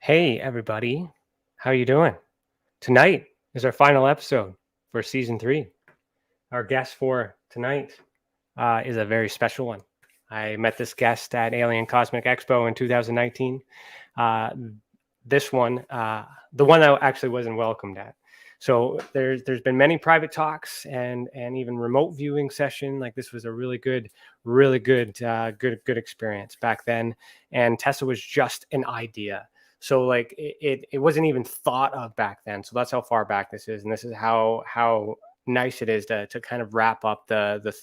Hey everybody, how you doing? Tonight is our final episode for season 3. Our guest for tonight is a very special one. I met this guest at Alien Cosmic Expo in 2019. This one, the one I actually wasn't welcomed at. So there's been many private talks and even remote viewing session. Like this was a really good experience back then. And Tessa was just an idea. So like it wasn't even thought of back then. So that's how far back this is, and this is how nice it is to kind of wrap up the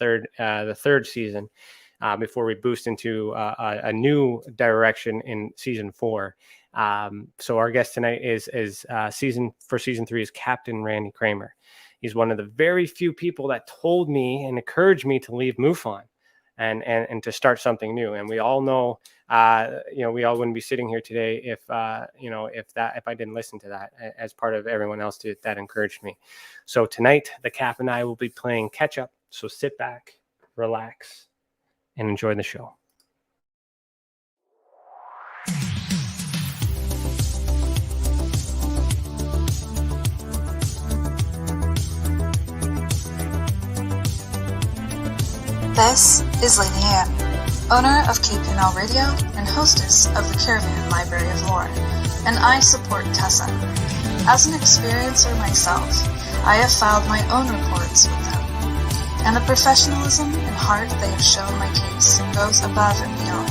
third season before we boost into a new direction in season 4. So our guest tonight is season 3 is Captain Randy Kramer. He's one of the very few people that told me and encouraged me to leave MUFON and to start something new. And we all know, we all wouldn't be sitting here today if I didn't listen to that as part of everyone else that encouraged me. So tonight, the Cap and I will be playing catch up. So sit back, relax, and enjoy the show. This is Lady Anne, owner of KPNL Radio and hostess of the Caravan Library of Lore, and I support Tessa. As an experiencer myself, I have filed my own reports with them, and the professionalism and heart they have shown my case goes above and beyond.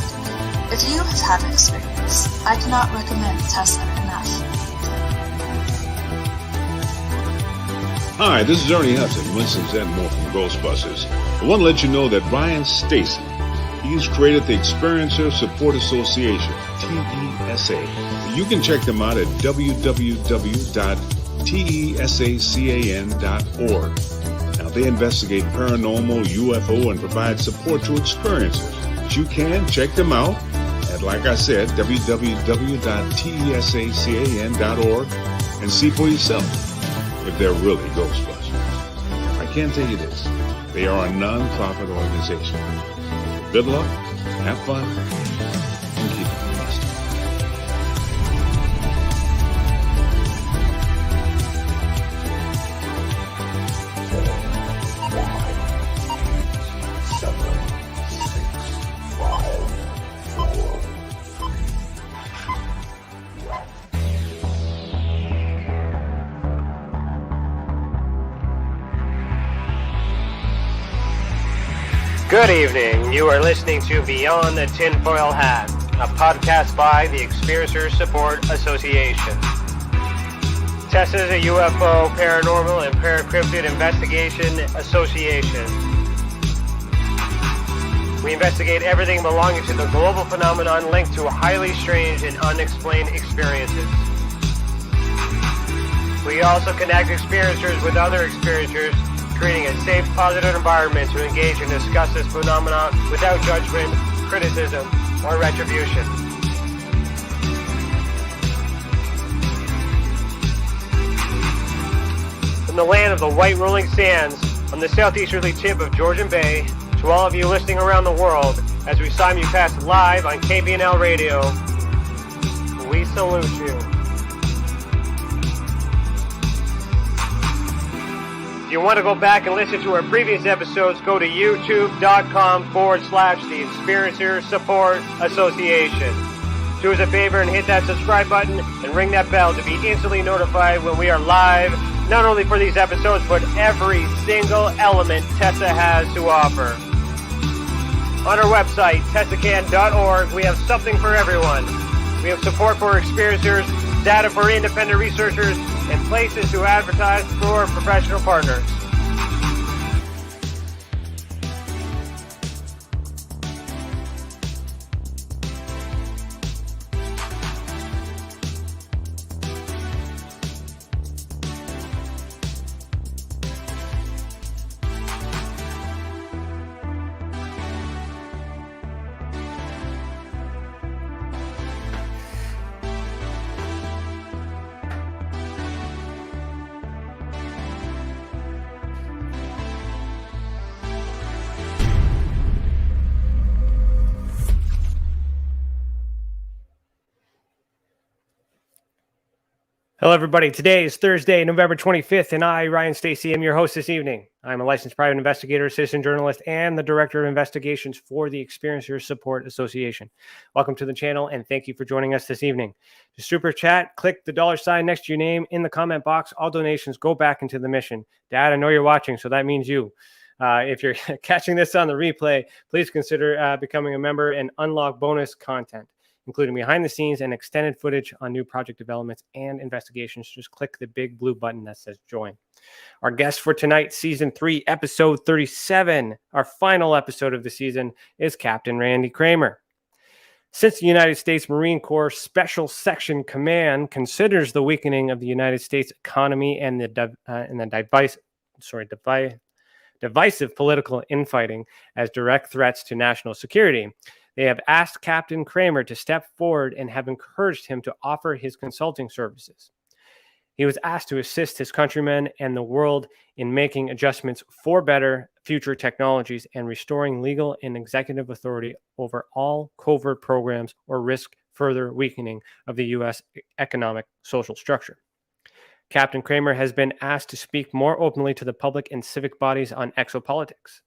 If you have had an experience, I cannot recommend Tessa enough. Hi, this is Ernie Hudson, Winston Moore from Ghostbusters. I want to let you know that Ryan Stacy, he's created the Experiencer Support Association, TESA. You can check them out at www.tesacan.org. Now, they investigate paranormal, UFO, and provide support to experiencers. But you can check them out at, like I said, www.tesacan.org and see for yourself if they're really Ghostbusters. I can tell you this, they are a non-profit organization. Good luck, have fun, and keep it blessed. Good evening. You are listening to Beyond the Tinfoil Hat, a podcast by the Experiencer Support Association. Tessa is a UFO, paranormal, and paracryptid investigation association. We investigate everything belonging to the global phenomenon linked to highly strange and unexplained experiences. We also connect experiencers with other experiencers, creating a safe, positive environment to engage and discuss this phenomenon without judgment, criticism, or retribution. From the land of the white rolling sands on the southeasterly tip of Georgian Bay, to all of you listening around the world, as we simulcast live on KPNL Radio, we salute you. If you want to go back and listen to our previous episodes, go to youtube.com/the Experiencer Support Association. Do us a favor and hit that subscribe button and ring that bell to be instantly notified when we are live, not only for these episodes, but every single element Tessa has to offer. On our website, tessacan.org, we have something for everyone. We have support for experiencers, data for independent researchers, and places to advertise for professional partners. Hello, everybody. Today is Thursday, November 25th, and I, Ryan Stacy, am your host this evening. I'm a licensed private investigator, citizen journalist, and the director of investigations for the Experiencers Support Association. Welcome to the channel, and thank you for joining us this evening. To super chat, click the $ next to your name in the comment box. All donations go back into the mission. Dad, I know you're watching, so that means you. If you're catching this on the replay, please consider becoming a member and unlock bonus content, including behind the scenes and extended footage on new project developments and investigations. Just click the big blue button that says join. Our guest for tonight, season 3, episode 37, our final episode of the season, is Captain Randy Kramer. Since the United States Marine Corps Special Section Command considers the weakening of the United States economy and the divisive political infighting as direct threats to national security, they have asked Captain Cramer to step forward and have encouraged him to offer his consulting services. He was asked to assist his countrymen and the world in making adjustments for better future technologies and restoring legal and executive authority over all covert programs or risk further weakening of the U.S. economic social structure. Captain Cramer has been asked to speak more openly to the public and civic bodies on exopolitics.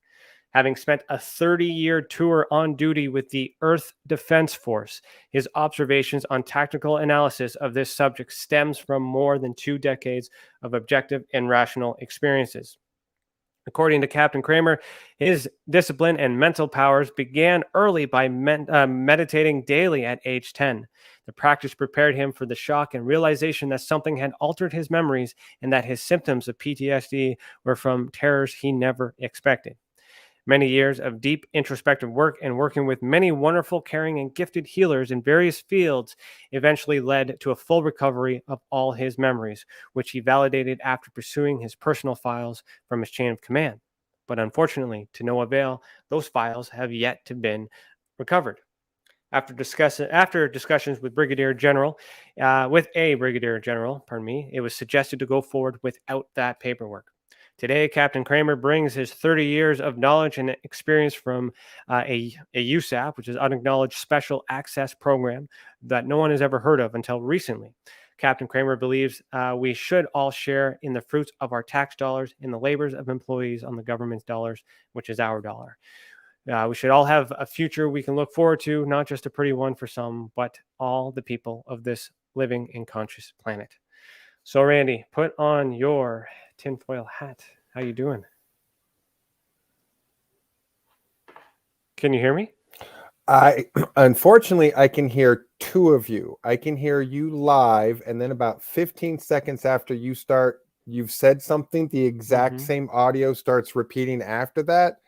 Having spent a 30-year tour on duty with the Earth Defense Force, his observations on tactical analysis of this subject stems from more than 2 decades of objective and rational experiences. According to Captain Cramer, his discipline and mental powers began early by meditating daily at age 10. The practice prepared him for the shock and realization that something had altered his memories and that his symptoms of PTSD were from terrors he never expected. Many years of deep introspective work and working with many wonderful, caring, and gifted healers in various fields eventually led to a full recovery of all his memories, which he validated after pursuing his personal files from his chain of command. But unfortunately, to no avail, those files have yet to be recovered. After discussions with a brigadier general, it was suggested to go forward without that paperwork. Today, Captain Cramer brings his 30 years of knowledge and experience from a USAP, which is Unacknowledged Special Access Program, that no one has ever heard of until recently. Captain Cramer believes we should all share in the fruits of our tax dollars, in the labors of employees on the government's dollars, which is our dollar. We should all have a future we can look forward to, not just a pretty one for some, but all the people of this living and conscious planet. So, Randy, put on your tinfoil hat. How you doing? Can you hear me? Unfortunately, I can hear 2 of you. I can hear you live, and then about 15 seconds after you've said something, the exact same audio starts repeating after that.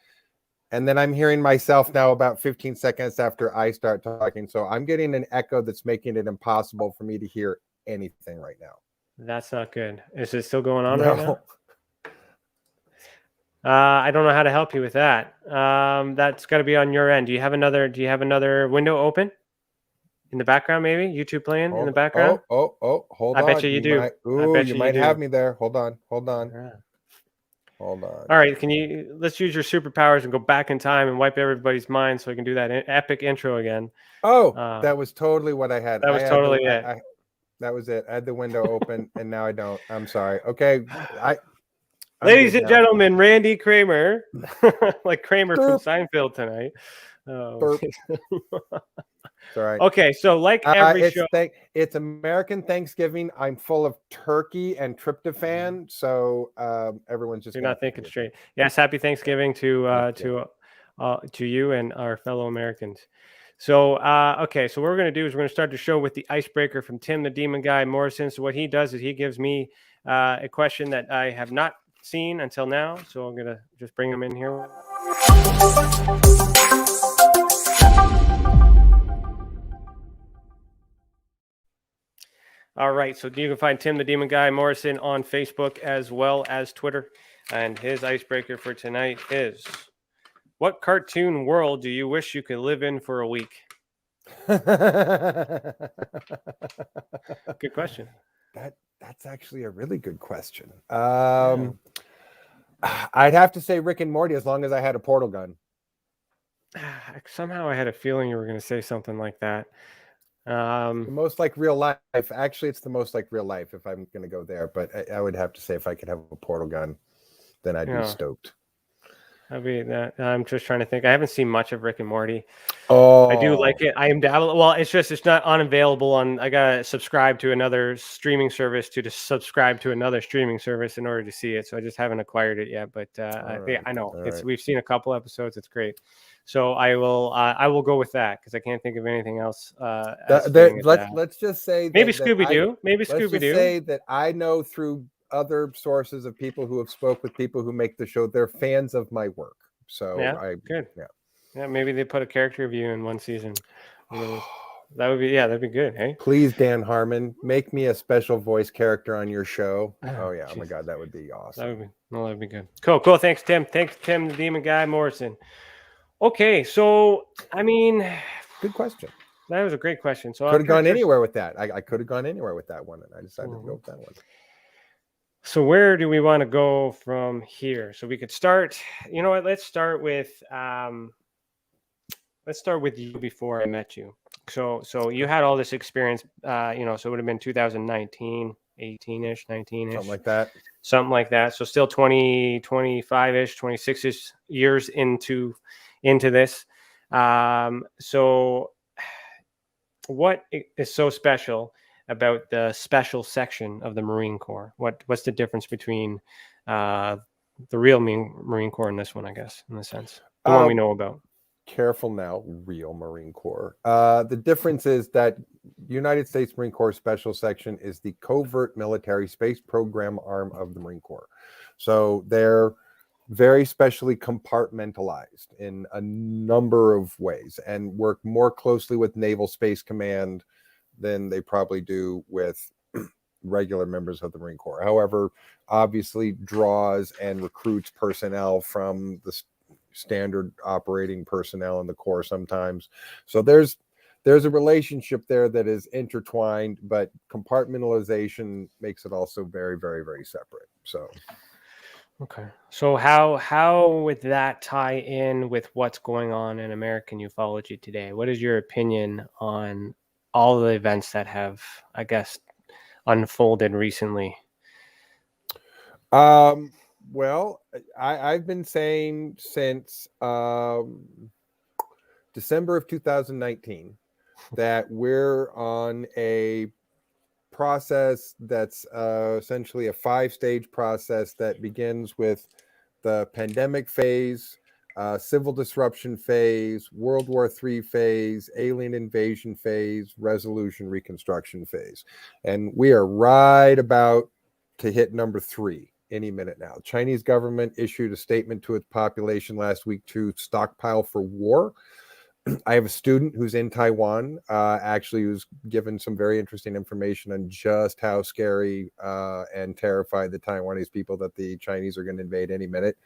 And then I'm hearing myself now about 15 seconds after I start talking. So I'm getting an echo that's making it impossible for me to hear anything right now. That's not good. Is it still going on right now? I don't know how to help you with that. That's got to be on your end. Do you have another window open in the background? Maybe YouTube playing in the background. Hold on. I bet you do. You might have me there. Hold on. Yeah. Hold on. All right, let's use your superpowers and go back in time and wipe everybody's mind so I can do that epic intro again. That was totally what I had. That was totally it. That was it. I had the window open and now I don't. I'm sorry. Okay. Ladies and gentlemen, Randy Kramer, like Kramer from Seinfeld tonight. It's all right. Okay, so like every show, it's American Thanksgiving. I'm full of turkey and tryptophan, so everyone's just. You're not thinking straight. Yes, happy Thanksgiving to you and our fellow Americans. So, okay, so what we're going to do is we're going to start the show with the icebreaker from Tim the Demon Guy Morrison. So what he does is he gives me a question that I have not seen until now. So I'm going to just bring him in here. All right, so you can find Tim the Demon Guy Morrison on Facebook as well as Twitter. And his icebreaker for tonight is, what cartoon world do you wish you could live in for a week? Good question. That's actually a really good question. I'd have to say Rick and Morty as long as I had a portal gun. Somehow I had a feeling you were going to say something like that. The most like real life. Actually, it's the most like real life if I'm going to go there. But I would have to say if I could have a portal gun, then I'd be stoked. That'd be that. I'm just trying to think. I haven't seen much of Rick and Morty. Oh, I do like it. I am well. It's not unavailable on. I gotta subscribe to another streaming service to just subscribe to another streaming service in order to see it. So I just haven't acquired it yet. But I know it's. We've seen a couple episodes. It's great. So I will go with that because I can't think of anything else. Let's just say maybe Scooby Doo. Maybe Scooby Doo. Say that I know through other sources of people who have spoke with people who make the show. They're fans of my work. So good. Yeah, maybe they put a character review in one season. That would be that'd be good. Hey, please, Dan Harmon, make me a special voice character on your show. Oh my God, that would be awesome. That'd be good. Cool. Thanks, Tim. Thanks, Tim, the Demon Guy Morrison. Okay, so I mean, good question. That was a great question. So could have gone anywhere with that. I could have gone anywhere with that one, and I decided to go with that one. So where do we want to go from here? So we could start. You know what? Let's start with you before I met you. So you had all this experience. So it would have been 2019, 18ish, 19ish, something like that. So still 20, 25ish, 26ish years into this. So what is so special about the special section of the Marine Corps? What's the difference between the real Marine Corps and this one, I guess, in a sense, the one we know about? Careful now, real Marine Corps. The difference is that United States Marine Corps Special Section is the covert military space program arm of the Marine Corps. So they're very specially compartmentalized in a number of ways and work more closely with Naval Space Command than they probably do with regular members of the Marine Corps. However, obviously draws and recruits personnel from the standard operating personnel in the Corps sometimes. So there's a relationship there that is intertwined, but compartmentalization makes it also very, very, very separate. So okay. So how would that tie in with what's going on in American ufology today? What is your opinion on all the events that have, I guess, unfolded recently? Well, I've been saying since December of 2019 that we're on a process that's essentially a 5-stage process that begins with the pandemic phase, civil disruption phase, World War III phase, alien invasion phase, resolution reconstruction phase. And we are right about to hit number 3 any minute now. Chinese government issued a statement to its population last week to stockpile for war. I have a student who's in Taiwan, actually, who's given some very interesting information on just how scary and terrified the Taiwanese people that the Chinese are going to invade any minute.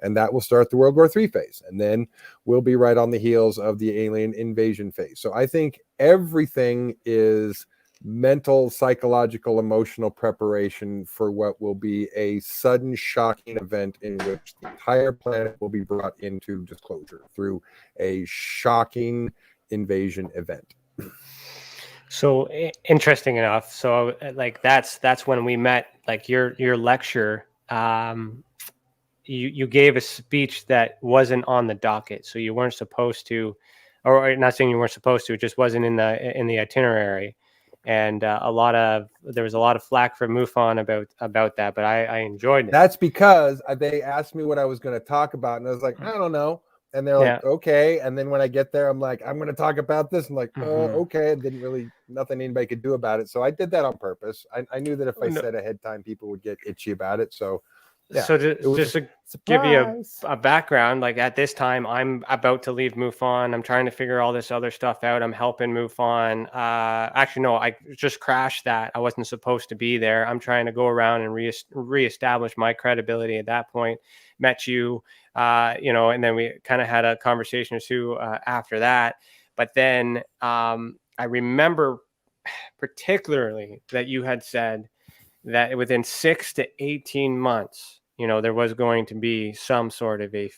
And that will start the World War III phase. And then we'll be right on the heels of the alien invasion phase. So I think everything is mental, psychological, emotional preparation for what will be a sudden, shocking event in which the entire planet will be brought into disclosure through a shocking invasion event. So interesting enough. So like that's when we met. Like your lecture, you gave a speech that wasn't on the docket, so you weren't supposed to, or not saying you weren't supposed to, it just wasn't in the itinerary. And there was a lot of flack from MUFON about that, but I enjoyed it. That's because they asked me what I was going to talk about, and I was like, I don't know. And they're like, okay. And then when I get there, I'm like, I'm going to talk about this. I'm like, okay. And nothing anybody could do about it. So I did that on purpose. I knew that if I said ahead time, people would get itchy about it. So yeah, so just to give you a background, like at this time, I'm about to leave MUFON. I'm trying to figure all this other stuff out. I'm helping MUFON. Actually, no, I just crashed that. I wasn't supposed to be there. I'm trying to go around and reestablish my credibility at that point. Met you, and then we kind of had a conversation or two after that. But then I remember particularly that you had said that within 6 to 18 months, there was going to be some sort of a,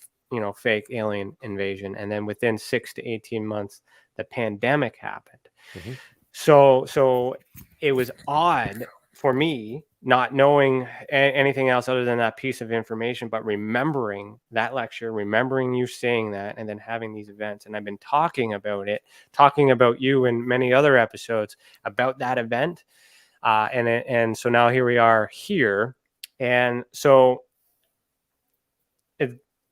fake alien invasion. And then within 6 to 18 months, the pandemic happened. Mm-hmm. So it was odd for me not knowing anything else other than that piece of information, but remembering that lecture, remembering you saying that, and then having these events. And I've been talking about it, talking about you in many other episodes about that event. And so now here we are here. And so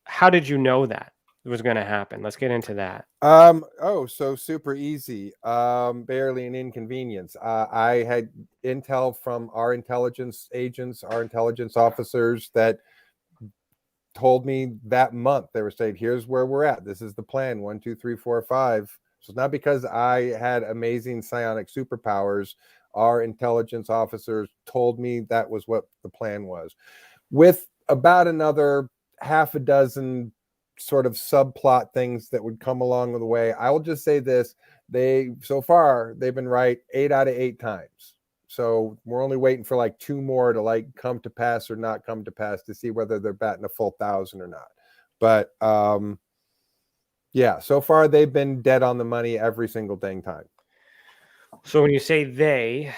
how did you know that it was going to happen? Let's get into that. So super easy. Barely an inconvenience. I had intel from our intelligence agents, our intelligence officers that told me that month. They were saying, here's where we're at. This is the plan. 1, 2, 3, 4, 5. So it's not because I had amazing psionic superpowers. Our intelligence officers told me that was what the plan was. With about another half a dozen sort of subplot things that would come along the way. I will just say this. So far, they've been right 8 out of 8 times. So we're only waiting for like 2 more to like come to pass or not come to pass to see whether they're batting a full 1,000 or not. But yeah, so far they've been dead on the money every single dang time. So when you say they,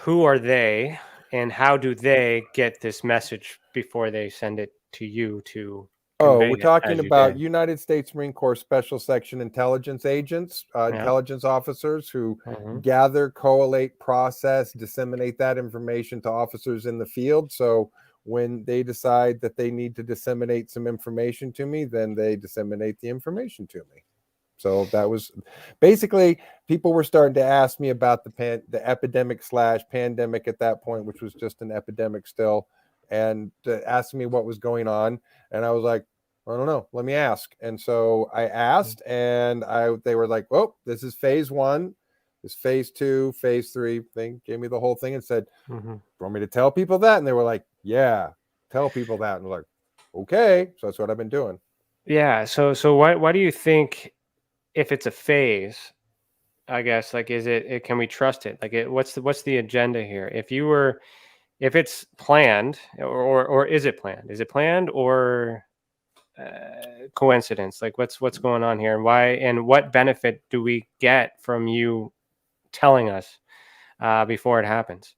who are they, and how do they get this message before they send it to you to convey We're it talking as you about did? United States Marine Corps Special Section intelligence agents, Yeah. intelligence officers who Mhm. gather, collate, process, disseminate that information to officers in the field. So when they decide that they need to disseminate some information to me, then they disseminate the information to me. So that was basically, people were starting to ask me about the epidemic / pandemic at that point, which was just an epidemic still, and asked me what was going on. And I was like, I don't know, let me ask. And so I asked, and they were like, well, this is phase 1, this phase 2, phase 3. They gave me the whole thing and said, Mhm. want me to tell people that? And they were like, yeah, tell people that. And I was like, okay. So that's what I've been doing. Yeah. So why do you think, if it's a phase, I guess, like, is it can we trust it? Like, what's the agenda here? If it's planned, or is it planned? Is it planned or coincidence? Like, what's going on here, and why, and what benefit do we get from you telling us before it happens?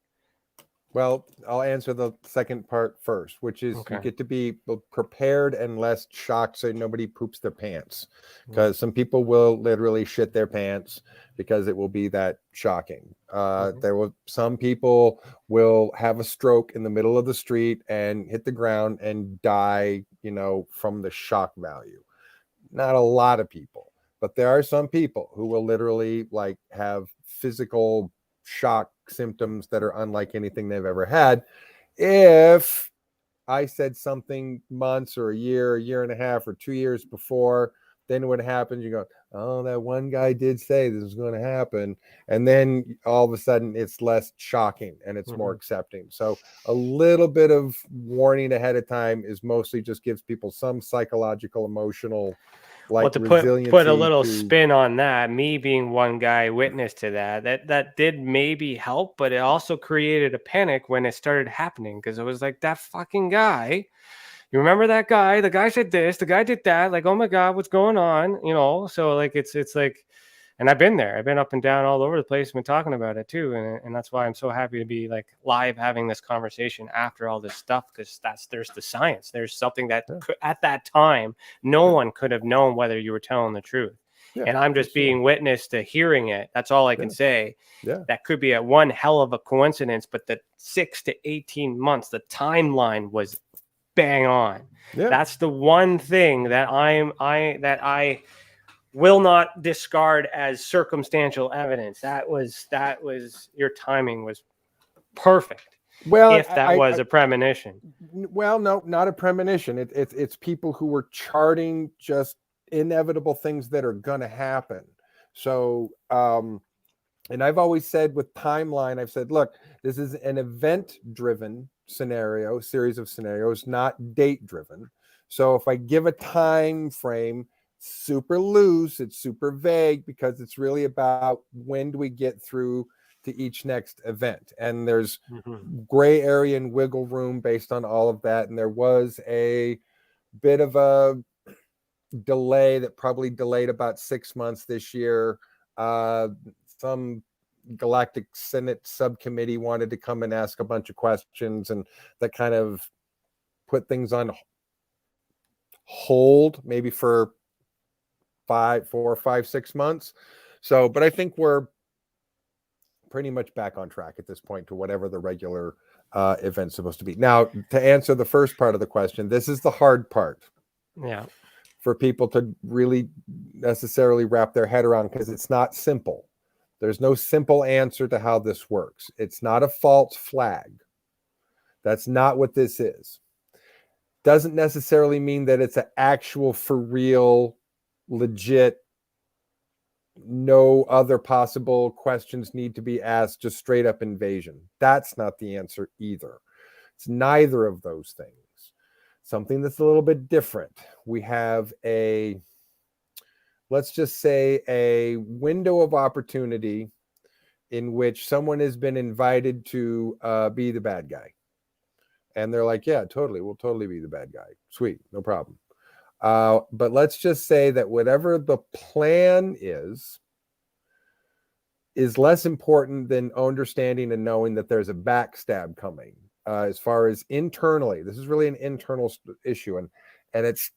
Well, I'll answer the second part first, which is you Okay. get to be prepared and less shocked so nobody poops their pants. Mm. Because some people will literally shit their pants because it will be that shocking. Mhm. Some people will have a stroke in the middle of the street and hit the ground and die, from the shock value. Not a lot of people, but there are some people who will literally like have physical shock symptoms that are unlike anything they've ever had. If I said something months or a year and a half or 2 years before, then what happens, you go, oh, that one guy did say this is going to happen. And then all of a sudden it's less shocking and it's more Mhm. accepting. So a little bit of warning ahead of time is mostly just gives people some psychological, emotional, Well, like to put a resiliency little to, spin on that, me being one guy witness to that did maybe help, but it also created a panic when it started happening, because it was like, that fucking guy. You remember that guy? The guy said this, the guy did that. Like, oh my God, what's going on? So like it's like, and I've been there. I've been up and down all over the place, been talking about it too. And that's why I'm so happy to be like live having this conversation after all this stuff, because there's the science. There's something that at that time, no one could have known whether you were telling the truth. And I'm just being witness to hearing it. That's all I can say. Yeah. That could be a one hell of a coincidence, but the 6 to 18 months, the timeline was bang on. Yeah. That's the one thing that I will not discard as circumstantial evidence. That was your timing was perfect. Well, If that was a premonition. well, no, not a premonition. It's people who were charting just inevitable things that are going to happen. So, and I've always said with timeline, I've said, look, this is an event-driven series of scenarios, not date-driven. So if I give a time frame, super loose, it's super vague, because it's really about when do we get through to each next event. And there's gray area and wiggle room based on all of that. And there was a bit of a delay that probably delayed about 6 months this year. Some Galactic Senate subcommittee wanted to come and ask a bunch of questions, and that kind of put things on hold maybe for 4, 5, 6 months. So, but I think we're pretty much back on track at this point to whatever the regular event's supposed to be. Now, to answer the first part of the question, this is the hard part. Yeah. For people to really necessarily wrap their head around, because it's not simple. There's no simple answer to how this works. It's not a false flag. That's not what this is. Doesn't necessarily mean that it's an actual, for real, legit, no other possible questions need to be asked, just straight up invasion. That's not the answer either. It's neither of those things. Something that's a little bit different. We have let's just say a window of opportunity in which someone has been invited to be the bad guy. And they're like, yeah, totally. We'll totally be the bad guy. Sweet. No problem. But let's just say that whatever the plan is less important than understanding and knowing that there's a backstab coming. As far as internally, this is really an internal issue. And it's,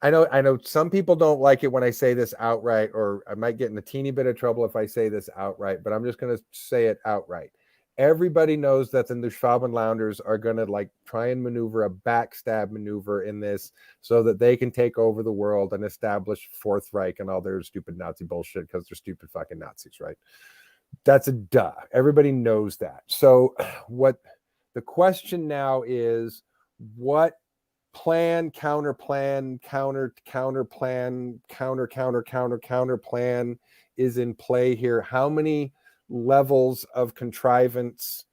I know some people don't like it when I say this outright, or I might get in a teeny bit of trouble if I say this outright, but I'm just going to say it outright. Everybody knows that the Schwabenlanders are going to try and maneuver a backstab maneuver in this so that they can take over the world and establish Fourth Reich and all their stupid Nazi bullshit, because they're stupid fucking Nazis, right? That's a duh. Everybody knows that. So what the question now is, what plan, counter plan, counter plan, counter plan is in play here? How many levels of contrivance,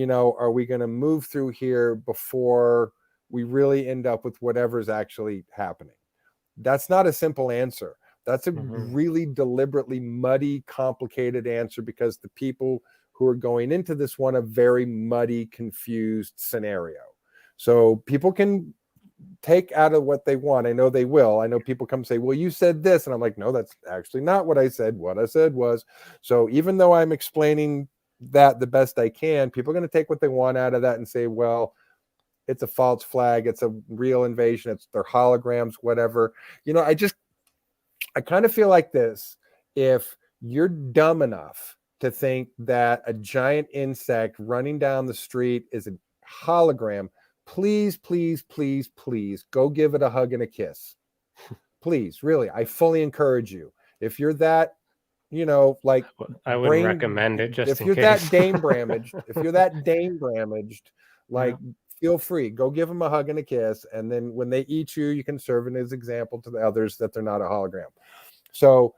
are we going to move through here before we really end up with whatever's actually happening? That's not a simple answer. That's a really deliberately muddy, complicated answer, because the people who are going into this want a very muddy, confused scenario. So people can take out of what they want. I know they will. I know people come say, well, you said this. And I'm like, no, that's actually not what I said. What I said was, so even though I'm explaining that the best I can, people are going to take what they want out of that and say, well, it's a false flag. It's a real invasion. It's their holograms, whatever. I kind of feel like this. If you're dumb enough to think that a giant insect running down the street is a hologram, please, please, please, please go give it a hug and a kiss. Please, really, I fully encourage you. If you're that, I would recommend it just if in you're case. that Dame Bramaged, feel free, go give them a hug and a kiss, and then when they eat you, you can serve it as example to the others that they're not a hologram. So,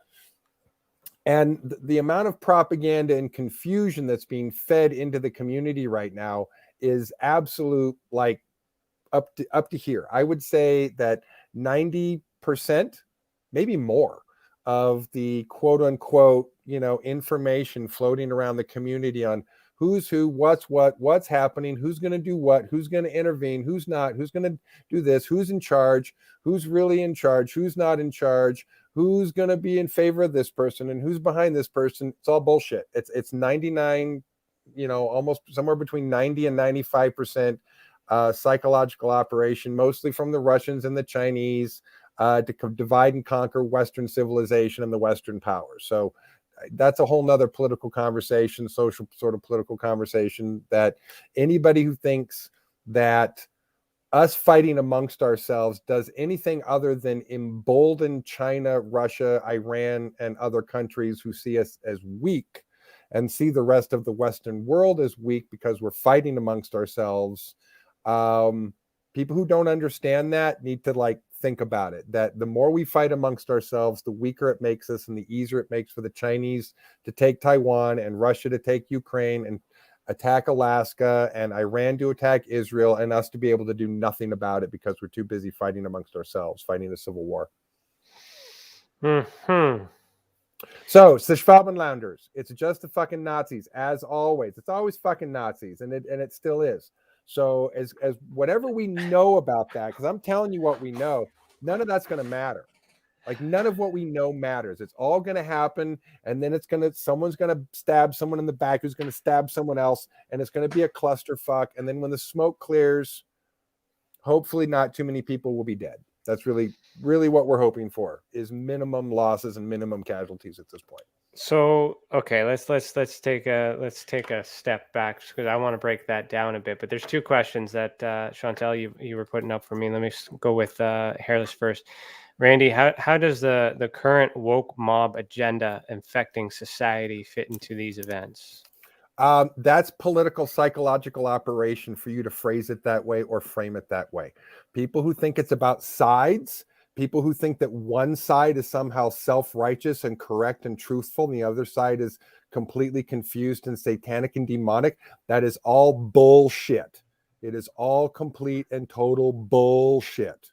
and the amount of propaganda and confusion that's being fed into the community right now is absolute, up to here. I would say that 90%, maybe more, of the quote unquote, information floating around the community on who's who, what's happening, who's going to do what, who's going to intervene, who's not, who's going to do this, who's in charge, who's really in charge, who's not in charge, who's going to be in favor of this person and who's behind this person. It's all bullshit. It's 99, almost somewhere between 90 and 95% psychological operation, mostly from the Russians and the Chinese, to divide and conquer Western civilization and the Western powers. So that's a whole nother political conversation, social sort of political conversation, that anybody who thinks that us fighting amongst ourselves does anything other than embolden China, Russia, Iran, and other countries who see us as weak and see the rest of the Western world as weak because we're fighting amongst ourselves. People who don't understand that need to think about it, that the more we fight amongst ourselves, the weaker it makes us and the easier it makes for the Chinese to take Taiwan and Russia to take Ukraine and attack Alaska and Iran to attack Israel, and us to be able to do nothing about it because we're too busy fighting amongst ourselves, fighting a civil war. So it's the Schwabenlanders. It's just the fucking Nazis, as always. It's always fucking Nazis, and it still is. So as whatever we know about that, because I'm telling you what we know, none of that's going to matter. Like none of what we know matters. It's all going to happen, and then someone's going to stab someone in the back who's going to stab someone else, and it's going to be a clusterfuck. And then when the smoke clears, hopefully not too many people will be dead. That's really, really what we're hoping for, is minimum losses and minimum casualties at this point. So okay, let's take a step back because I want to break that down a bit. But there's two questions that Chantel you were putting up for me. Let me go with Hairless first. Randy, how does the current woke mob agenda infecting society fit into these events? That's political psychological operation for you to phrase it that way or frame it that way. People who think it's about sides, people who think that one side is somehow self-righteous and correct and truthful, and the other side is completely confused and satanic and demonic, that is all bullshit. It is all complete and total bullshit.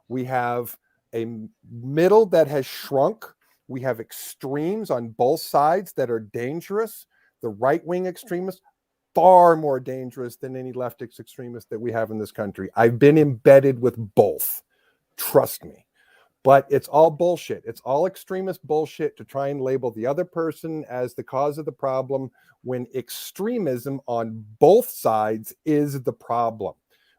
We have a middle that has shrunk. We have extremes on both sides that are dangerous. The right-wing extremists, far more dangerous than any leftist extremist that we have in this country. I've been embedded with both. Trust me. But it's all bullshit. It's all extremist bullshit to try and label the other person as the cause of the problem when extremism on both sides is the problem.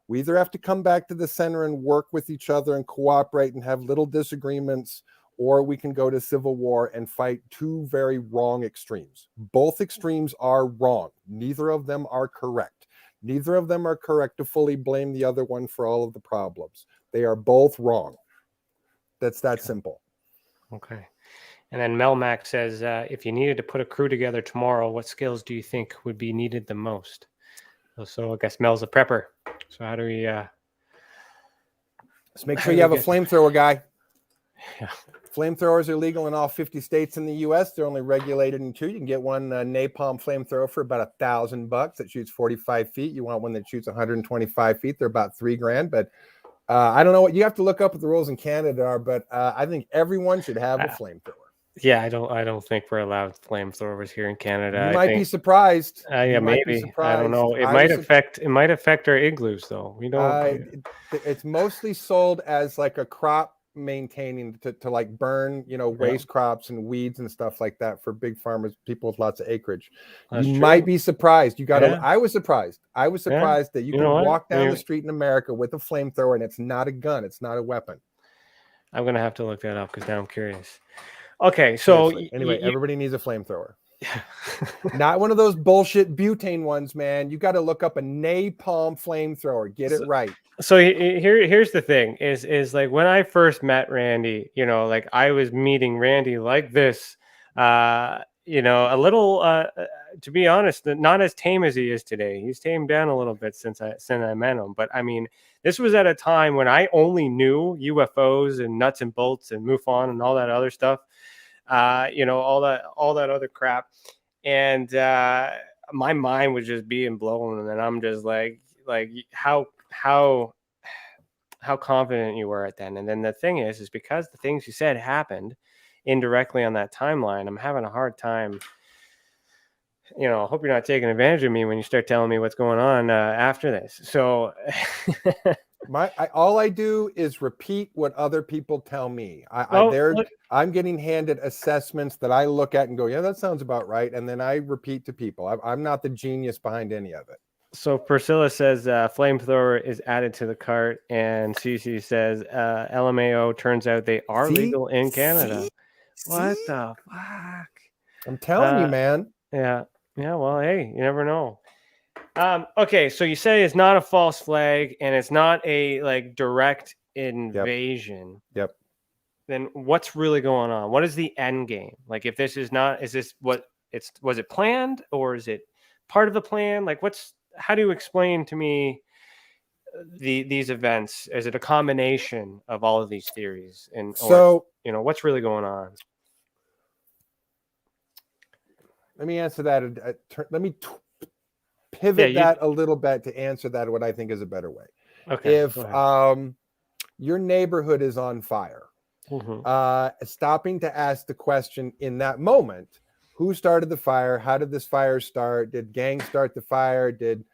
We either have to come back to the center and work with each other and cooperate and have little disagreements, or we can go to civil war and fight two very wrong extremes. Both extremes are wrong. Neither of them are correct. Neither of them are correct to fully blame the other one for all of the problems. They are both wrong. That's that simple. Okay. And then Melmac says, if you needed to put a crew together tomorrow, what skills do you think would be needed the most? So I guess Mel's a prepper. So how do we... Just make sure you have a flamethrower guy. Yeah. Flamethrowers are legal in all 50 states in the U.S. They're only regulated in 2. You can get one napalm flamethrower for about $1,000 that shoots 45 feet. You want one that shoots 125 feet. They're about $3,000. But I don't know what you have to look up what the rules in Canada are. But I think everyone should have a flamethrower. Yeah, I don't think we're allowed flamethrowers here in Canada. You might be surprised. Yeah, maybe. I don't know. It might affect our igloos though. We don't. It's mostly sold as like a crop maintaining to like burn, waste crops and weeds and stuff like that for big farmers, people with lots of acreage. That's true. Might be surprised. You got to. Yeah. I was surprised that you can walk down the street in America with a flamethrower and it's not a gun. It's not a weapon. I'm gonna have to look that up because now I'm curious. Okay, so anyway, everybody needs a flamethrower. Not one of those bullshit butane ones, man. You got to look up a napalm flamethrower. Get it right. So here's the thing: is like when I first met Randy, like I was meeting Randy like this, a little, to be honest, not as tame as he is today. He's tamed down a little bit since I met him. But I mean, this was at a time when I only knew UFOs and nuts and bolts and MUFON and all that other stuff. All that other crap, and my mind was just being blown, and then I'm just like how confident you were at then. And then the thing is because the things you said happened indirectly on that timeline, I'm having a hard time. I hope you're not taking advantage of me when you start telling me what's going on after this. So all I do is repeat what other people tell me. I'm getting handed assessments that I look at and go, yeah, that sounds about right. And then I repeat to people. I'm not the genius behind any of it. So Priscilla says flamethrower is added to the cart, and Cece says LMAO turns out they are legal in Canada. What the fuck? I'm telling you, man. Yeah. Well, hey, you never know. Okay, so you say it's not a false flag and it's not a direct invasion. Yep. Then what's really going on? What is the end game? Like, if this is not, is this what it's, was it planned or is it part of the plan? Like, how do you explain to me these events? Is it a combination of all of these theories? What's really going on? Let me answer that. Let me pivot that a little bit to answer that what I think is a better way. Okay. If your neighborhood is on fire, stopping to ask the question in that moment, who started the fire? How did this fire start? Did gangs start the fire? Did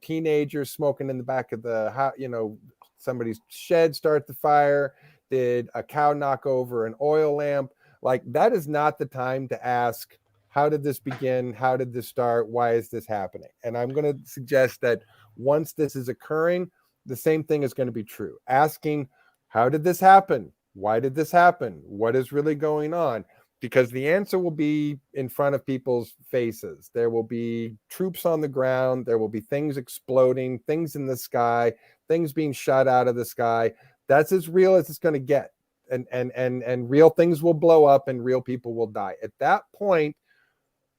teenagers smoking in the back of the somebody's shed start the fire? Did a cow knock over an oil lamp? Like, that is not the time to ask, how did this begin? How did this start? Why is this happening? And I'm going to suggest that once this is occurring, the same thing is going to be true. Asking, how did this happen? Why did this happen? What is really going on? Because the answer will be in front of people's faces. There will be troops on the ground. There will be things exploding, things in the sky, things being shot out of the sky. That's as real as it's going to get. And real things will blow up and real people will die. At that point,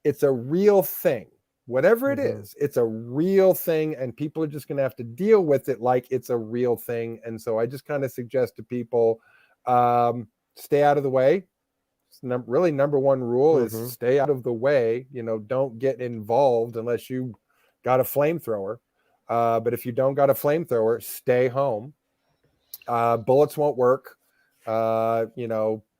it's a real thing. Whatever it is, it's a real thing, and people are just going to have to deal with it like it's a real thing. And so I just kind of suggest to people, stay out of the way. Really, number one rule is stay out of the way. Don't get involved unless you got a flamethrower. But if you don't got a flamethrower, stay home. Bullets won't work.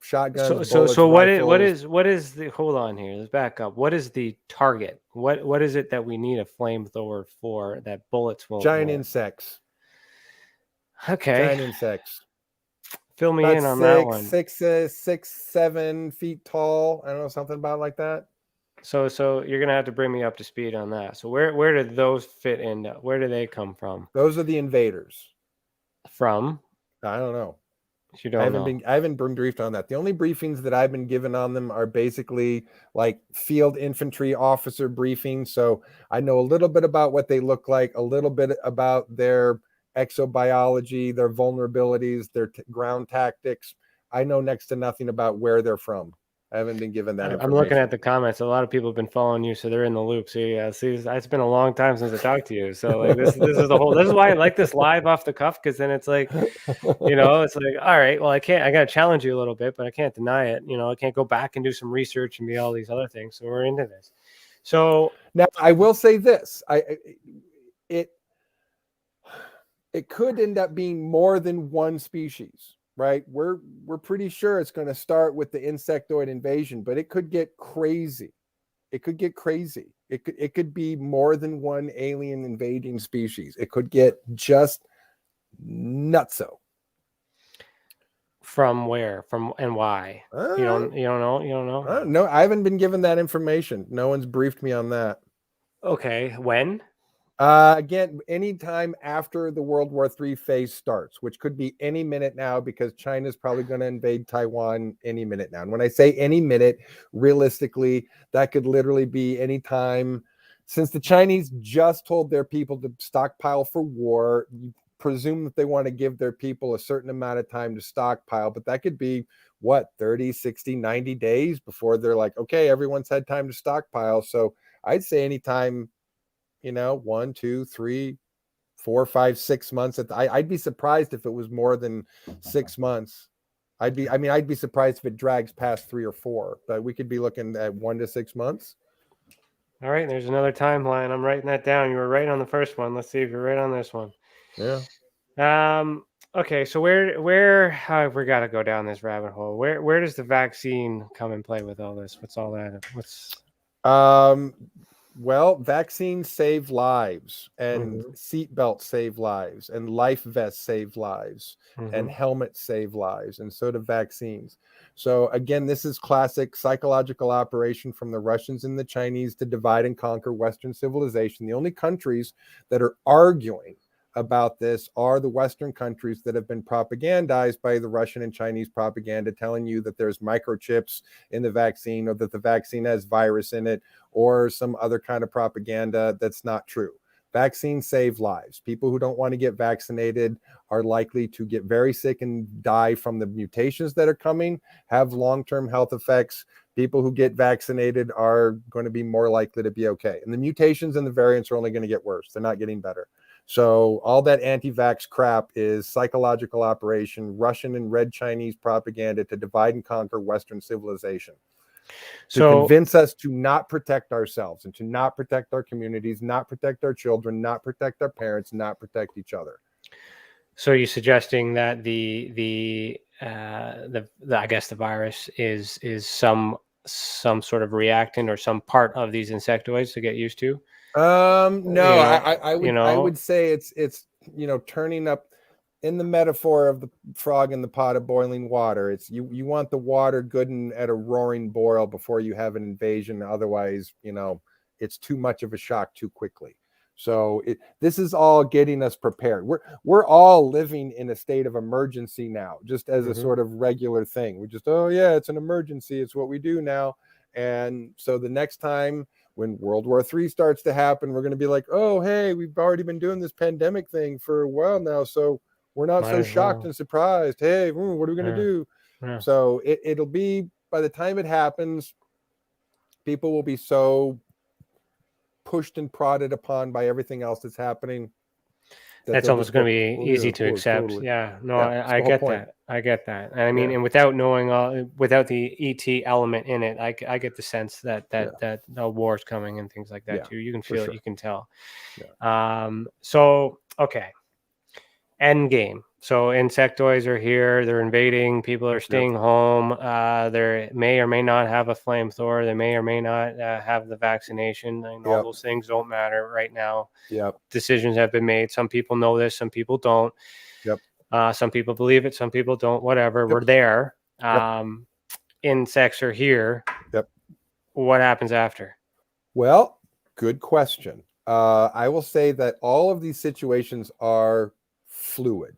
Shotguns. So what is the, hold on here, let's back up. What is the target? What is it that we need a flamethrower for that bullets won't Giant work? insects. Okay. Giant insects. Fill me in on that one. 6, 7 feet tall. I don't know, something about like that. So you're gonna have to bring me up to speed on that. So where do those fit in? Where do they come from? Those are the invaders. From? I don't know. You don't know. I haven't been briefed on that. The only briefings that I've been given on them are basically like field infantry officer briefings. So I know a little bit about what they look like, a little bit about their exobiology, their vulnerabilities, their ground tactics. I know next to nothing about where they're from. I haven't been given that information. I'm looking at the comments. A lot of people have been following you, so they're in the loop. So yeah, see, it's been a long time since I talked to you. So like this is the whole. This is why I like this live off the cuff, because then it's like, it's like, all right, well, I got to challenge you a little bit, but I can't deny it. I can't go back and do some research and be all these other things. So we're into this. So now I will say this: it could end up being more than one species. Right, we're pretty sure it's going to start with the insectoid invasion, but it could get crazy. It could be more than one alien invading species. It could get just nutso. From where? From and why? You don't know. No, I haven't been given that information. No one's briefed me on that. Okay, when? Again, anytime after the World War III phase starts, which could be any minute now, because China's probably going to invade Taiwan any minute now. And when I say any minute, realistically, that could literally be any time. Since the Chinese just told their people to stockpile for war, you presume that they want to give their people a certain amount of time to stockpile, but that could be 30, 60, 90 days before they're like, okay, everyone's had time to stockpile. So I'd say anytime, 1, 2, 3, 4, 5, 6 months. I'd be surprised if it was more than 6 months. I'd be surprised if it drags past 3 or 4, but we could be looking at 1 to 6 months. All right, there's another timeline. I'm writing that down. You were right on the first one. Let's see if you're right on this one. Yeah. Okay, so where have we got to go down this rabbit hole? Where does the vaccine come and play with all this? What's all that? Well, vaccines save lives, and seatbelts save lives, and life vests save lives, and helmets save lives, and so do vaccines. So again, this is classic psychological operation from the Russians and the Chinese to divide and conquer Western civilization. The only countries that are arguing about this are the Western countries that have been propagandized by the Russian and Chinese propaganda, telling you that there's microchips in the vaccine, or that the vaccine has virus in it, or some other kind of propaganda that's not true. Vaccines save lives. People who don't want to get vaccinated are likely to get very sick and die from the mutations that are coming, have long-term health effects. People who get vaccinated are going to be more likely to be okay. And the mutations and the variants are only going to get worse. They're not getting better. So all that anti-vax crap is psychological operation, Russian and Red Chinese propaganda to divide and conquer Western civilization. To convince us to not protect ourselves and to not protect our communities, not protect our children, not protect our parents, not protect each other. So you're suggesting that the I guess the virus is some sort of reactant or some part of these insectoids to get used to? No, I would say it's turning up. in the metaphor of the frog in the pot of boiling water, it's you want the water good and at a roaring boil before you have an invasion. Otherwise, it's too much of a shock too quickly. So this is all getting us prepared. We're all living in a state of emergency now, just as a sort of regular thing. We just, oh yeah, it's an emergency. It's what we do now. And so the next time when World War III starts to happen, we're going to be like, oh, hey, we've already been doing this pandemic thing for a while now. So we're not so shocked and surprised. Hey, what are we going to do? Yeah. So it'll be, by the time it happens, people will be so pushed and prodded upon by everything else that's happening. That's almost going to be easy to accept. Totally. Yeah, no, yeah, I get that. I get that. And I mean, and without knowing, without the ET element in it, I get the sense that a war's coming and things like that too. You can feel it. You can tell. Yeah. So, okay. End game. So insectoids are here. They're invading. People are staying home. They may or may not have a flamethrower. They may or may not have the vaccination. And all those things don't matter right now. Yep. Decisions have been made. Some people know this. Some people don't. Yep. Some people believe it. Some people don't. Whatever. Yep. We're there. Insects are here. Yep. What happens after? Well, good question. I will say that all of these situations are fluid.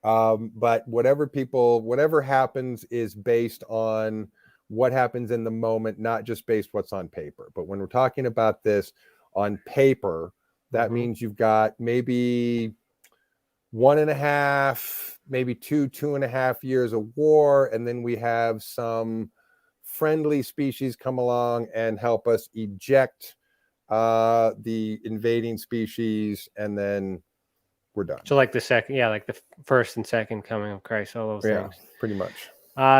But whatever happens is based on what happens in the moment, not just based what's on paper. But when we're talking about this on paper, that means you've got maybe 1.5, maybe 2.5 years of war, and then we have some friendly species come along and help us eject the invading species, and then we're done. So like the second, like the first and second coming of Christ, all those things. Pretty much.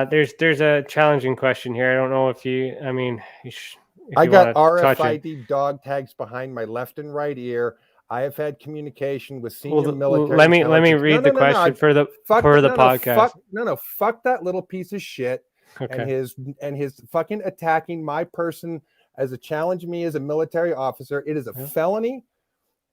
There's a challenging question here. I don't know if I got RFID dog tags behind my left and right ear. I have had communication with senior military. Let me read the question for the podcast. Fuck that little piece of shit. Okay. And his fucking attacking my person as a challenge me as a military officer. It is a felony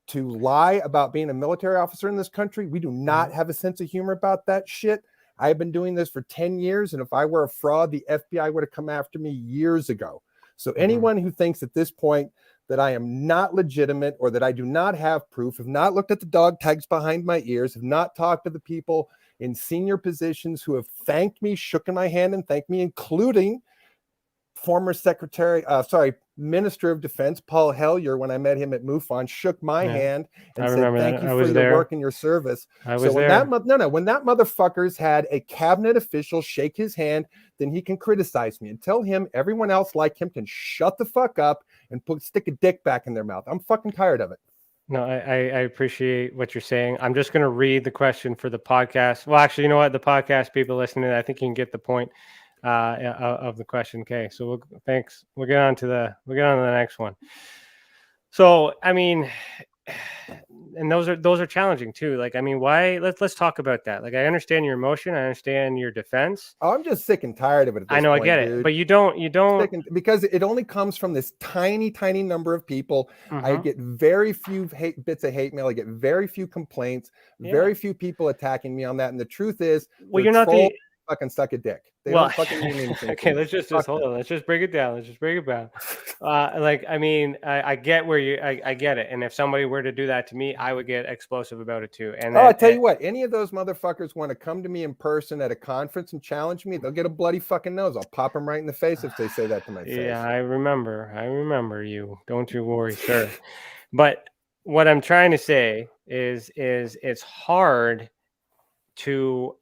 to lie about being a military officer in this country. We do not have a sense of humor about that shit. I've been doing this for 10 years, and if I were a fraud, the FBI would have come after me years ago. So anyone who thinks at this point that I am not legitimate or that I do not have proof, have not looked at the dog tags behind my ears, have not talked to the people in senior positions who have thanked me, shook my hand and thanked me, including former Minister of Defense Paul Hellyer, when I met him at MUFON, shook my hand and said, "Thank you for your work and your service." So when that motherfucker's had a cabinet official shake his hand, then he can criticize me and tell him everyone else like him can shut the fuck up and stick a dick back in their mouth. I'm fucking tired of it. No, I appreciate what you're saying. I'm just going to read the question for the podcast. Well, actually, you know what? The podcast people listening, I think you can get the point of the question. Okay, so thanks. We'll get on to the next one. So, I mean, and those are challenging too. Like, I mean, why? Let's talk about that. Like, I understand your emotion. I understand your defense. Oh, I'm just sick and tired of it. I know, I get it, but you don't because it only comes from this tiny number of people. I get very few bits of hate mail. I get very few complaints. Very few people attacking me on that. And the truth is, well, you're not the fucking suck a dick. They don't fucking mean anything. Okay, let's just hold on. Let's just break it down. Like, I mean, I get where I get it. And if somebody were to do that to me, I would get explosive about it too. And I'll tell you what, any of those motherfuckers want to come to me in person at a conference and challenge me, they'll get a bloody fucking nose. I'll pop them right in the face if they say that to my face. Yeah, I remember you. Don't you worry, sir. But what I'm trying to say is it's hard to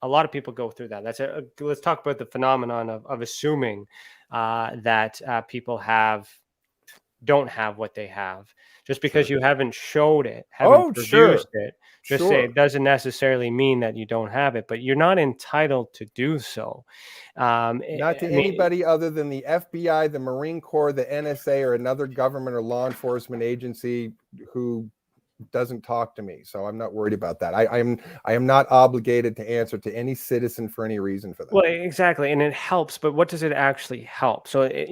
a lot of people go through that. Let's talk about the phenomenon of assuming that people don't have what they have just because you haven't showed it, haven't produced it. Say it doesn't necessarily mean that you don't have it, but you're not entitled to do so. Not to anybody other than the FBI, the Marine Corps, the NSA, or another government or law enforcement agency who doesn't talk to me. So I'm not worried about that. I am not obligated to answer to any citizen for any reason for that. Well, exactly. And it helps, but what does it actually help? So, it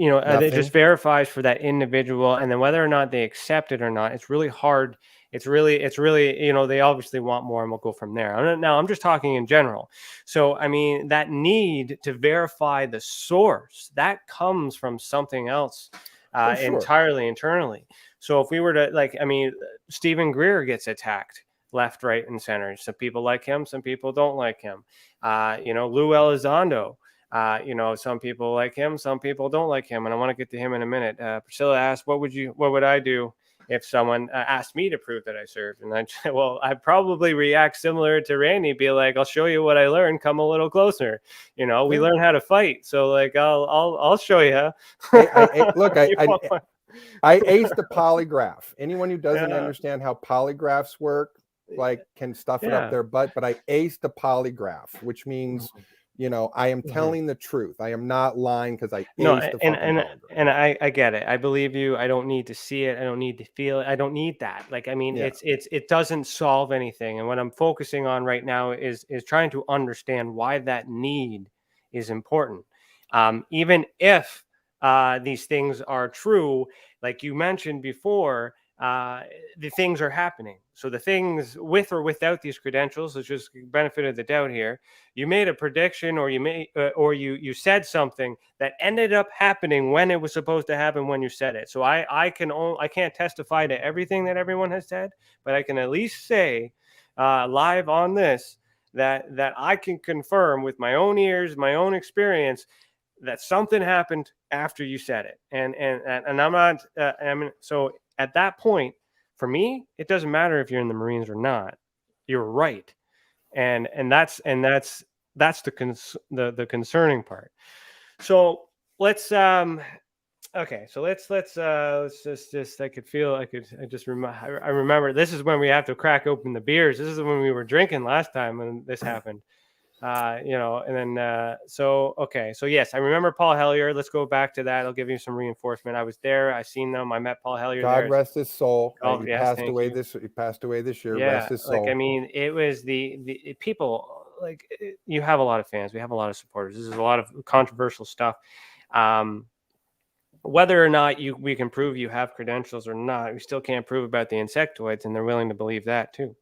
just verifies for that individual, and then whether or not they accept it or not, it's really hard. It's really, they obviously want more, and we'll go from there. Now, I'm just talking in general. So, I mean, that need to verify the source, that comes from something else Sure. entirely internally. So if we were to, Stephen Greer gets attacked left, right, and center. Some people like him, some people don't like him. Lou Elizondo, some people like him, some people don't like him, and I want to get to him in a minute. Priscilla asked, what would I do if someone asked me to prove that I served? And I'd probably react similar to Randy, be like, I'll show you what I learned. Come a little closer. We learn how to fight. So I'll show you. I aced a polygraph. Anyone who doesn't understand how polygraphs work, can stuff it up their butt, but I aced a polygraph, which means, I am telling the truth. I am not lying because I aced a polygraph. And I get it. I believe you. I don't need to see it. I don't need to feel it. I don't need that. It doesn't solve anything. And what I'm focusing on right now is trying to understand why that need is important. Even if these things are true, like you mentioned before, the things are happening. So the things with or without these credentials, it's just benefit of the doubt here. You made a prediction, or you said something that ended up happening when it was supposed to happen when you said it. So I can't testify to everything that everyone has said, but I can at least say live on this that I can confirm with my own ears, my own experience, that something happened after you said it. And I'm not. So at that point, for me, it doesn't matter if you're in the Marines or not. You're right, and that's the concerning part. So let's okay. So let's just I remember this is when we have to crack open the beers. This is when we were drinking last time when this happened. And then so yes, I remember Paul Hellyer. Let's go back to that. I'll give you some reinforcement. I was there. I seen them. I met Paul Hellyer. God rest his soul. He yes, passed away this year. Yeah, rest his soul. It was the people. You have a lot of fans. We have a lot of supporters. This is a lot of controversial stuff. Whether or not we can prove you have credentials or not, we still can't prove about the insectoids, and they're willing to believe that too.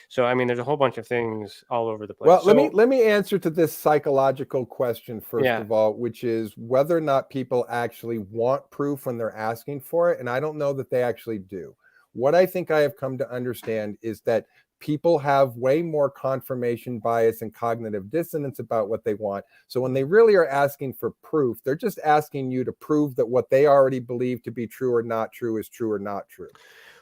So, there's a whole bunch of things all over the place. Well, let me answer to this psychological question first of all, which is whether or not people actually want proof when they're asking for it. And I don't know that they actually do. What I think I have come to understand is that people have way more confirmation bias and cognitive dissonance about what they want. So when they really are asking for proof, they're just asking you to prove that what they already believe to be true or not true is true or not true.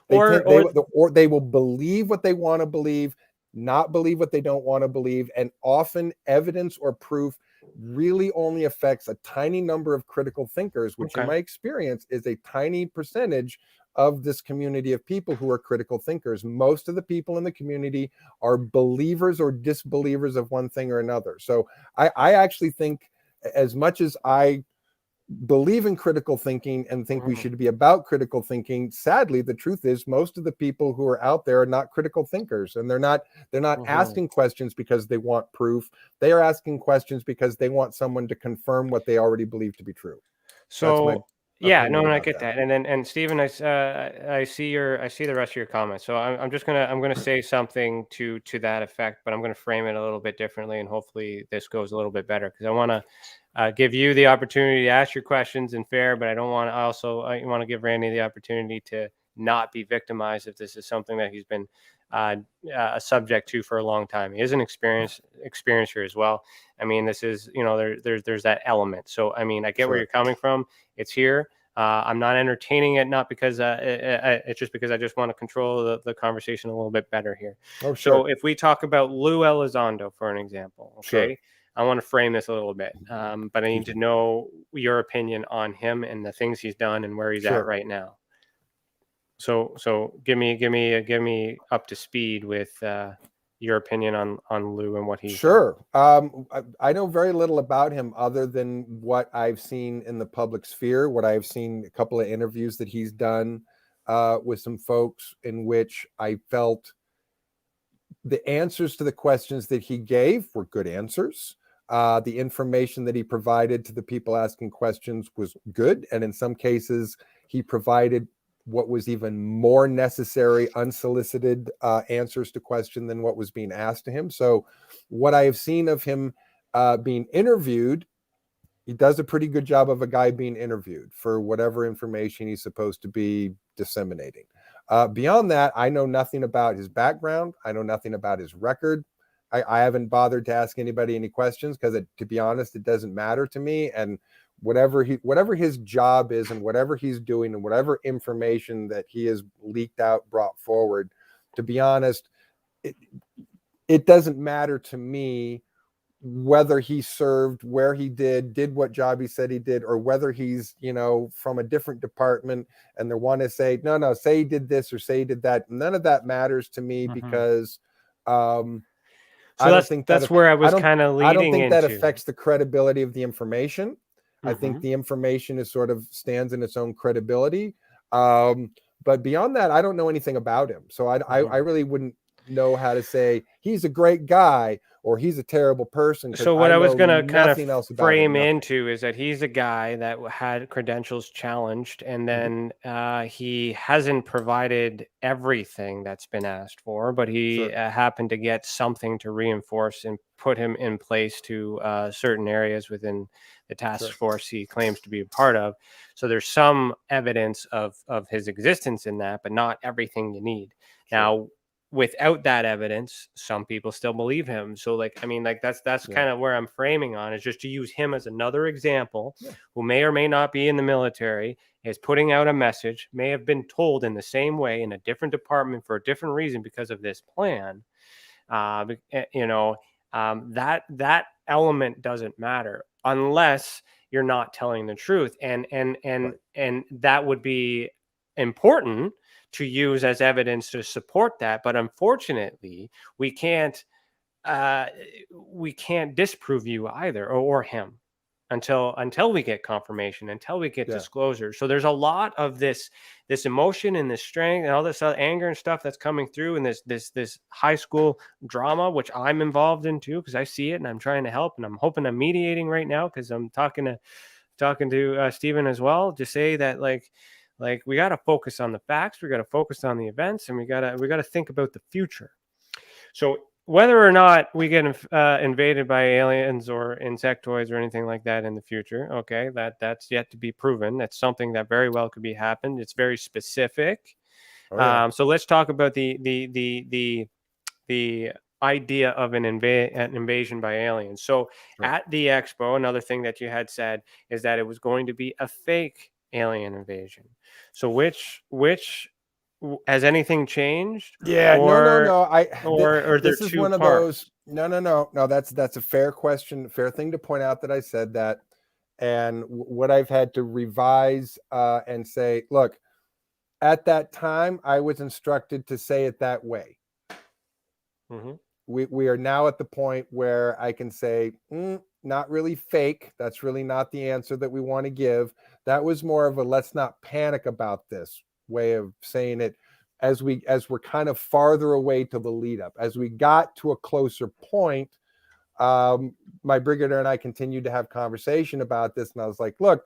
Or they will believe what they want to believe, not believe what they don't want to believe. And often evidence or proof really only affects a tiny number of critical thinkers, which in my experience is a tiny percentage of this community of people who are critical thinkers. Most of the people in the community are believers or disbelievers of one thing or another. So I actually think, as much as I believe in critical thinking and think we should be about critical thinking, sadly the truth is most of the people who are out there are not critical thinkers, and they're not asking questions because they want proof. They are asking questions because they want someone to confirm what they already believe to be true. So I get that. And Stephen, I see the rest of your comments. So I'm gonna say something to that effect, but I'm gonna frame it a little bit differently, and hopefully this goes a little bit better, because I want to give you the opportunity to ask your questions and fair, but I want to give Randy the opportunity to not be victimized if this is something that he's been a subject to for a long time. He is an experiencer as well. This is, there's that element. So, I get where you're coming from. It's here. I'm not entertaining it, not because it's just because I just want to control the conversation a little bit better here. Oh, sure. So if we talk about Lou Elizondo, for an example, okay, sure. I want to frame this a little bit, but I need to know your opinion on him and the things he's done and where he's at right now. So give me up to speed with your opinion on Lou and what he's sure. I know very little about him other than what I've seen in the public sphere, what I've seen a couple of interviews that he's done with some folks in which I felt the answers to the questions that he gave were good answers. The information that he provided to the people asking questions was good. And in some cases, he provided what was even more necessary, unsolicited answers to question than what was being asked to him. So what I have seen of him being interviewed, he does a pretty good job of a guy being interviewed for whatever information he's supposed to be disseminating. Beyond that, I know nothing about his background. I know nothing about his record. I haven't bothered to ask anybody any questions because, to be honest, it doesn't matter to me. And whatever his job is and whatever he's doing and whatever information that he has leaked out, brought forward, to be honest, it doesn't matter to me whether he served, where he did what job he said he did, or whether he's, from a different department and they want to say, no, say he did this or say he did that. None of that matters to me because so that's where I was kind of leading I don't think into. that affects the credibility of the information. I think the information is sort of stands in its own credibility. But beyond that, I don't know anything about him. So I really wouldn't know how to say he's a great guy or he's a terrible person. So what I was going to kind of frame into is that he's a guy that had credentials challenged, and then he hasn't provided everything that's been asked for, but he happened to get something to reinforce and put him in place to certain areas within the task force he claims to be a part of. So there's some evidence of his existence in that, but not everything you need. Now, without that evidence, some people still believe him. So that's kind of where I'm framing on, is just to use him as another example who may or may not be in the military, is putting out a message, may have been told in the same way in a different department for a different reason because of this plan. That element doesn't matter unless you're not telling the truth. And that would be important to use as evidence to support that, but unfortunately, we can't disprove you either or him until we get confirmation, until we get disclosure. So there's a lot of this emotion and this strength and all this anger and stuff that's coming through in this high school drama, which I'm involved in too, because I see it and I'm trying to help, and I'm hoping I'm mediating right now because I'm talking to Stephen as well, to say that like we got to focus on the facts, we got to focus on the events, and we got to think about the future. So whether or not we get invaded by aliens or insectoids or anything like that in the future, okay, that's yet to be proven. That's something that very well could be happened. It's very specific. So let's talk about the idea of an invasion by aliens. So at the expo, another thing that you had said is that it was going to be a fake alien invasion. So which has anything changed? No. This is one of those. No. That's a fair question, fair thing to point out that I said that, and what I've had to revise and say. Look, at that time, I was instructed to say it that way. We are now at the point where I can say, not really fake. That's really not the answer that we want to give. That was more of a let's not panic about this way of saying it as we're kind of farther away to the lead up. As we got to a closer point, my brigadier and I continued to have conversation about this, and I was like, look,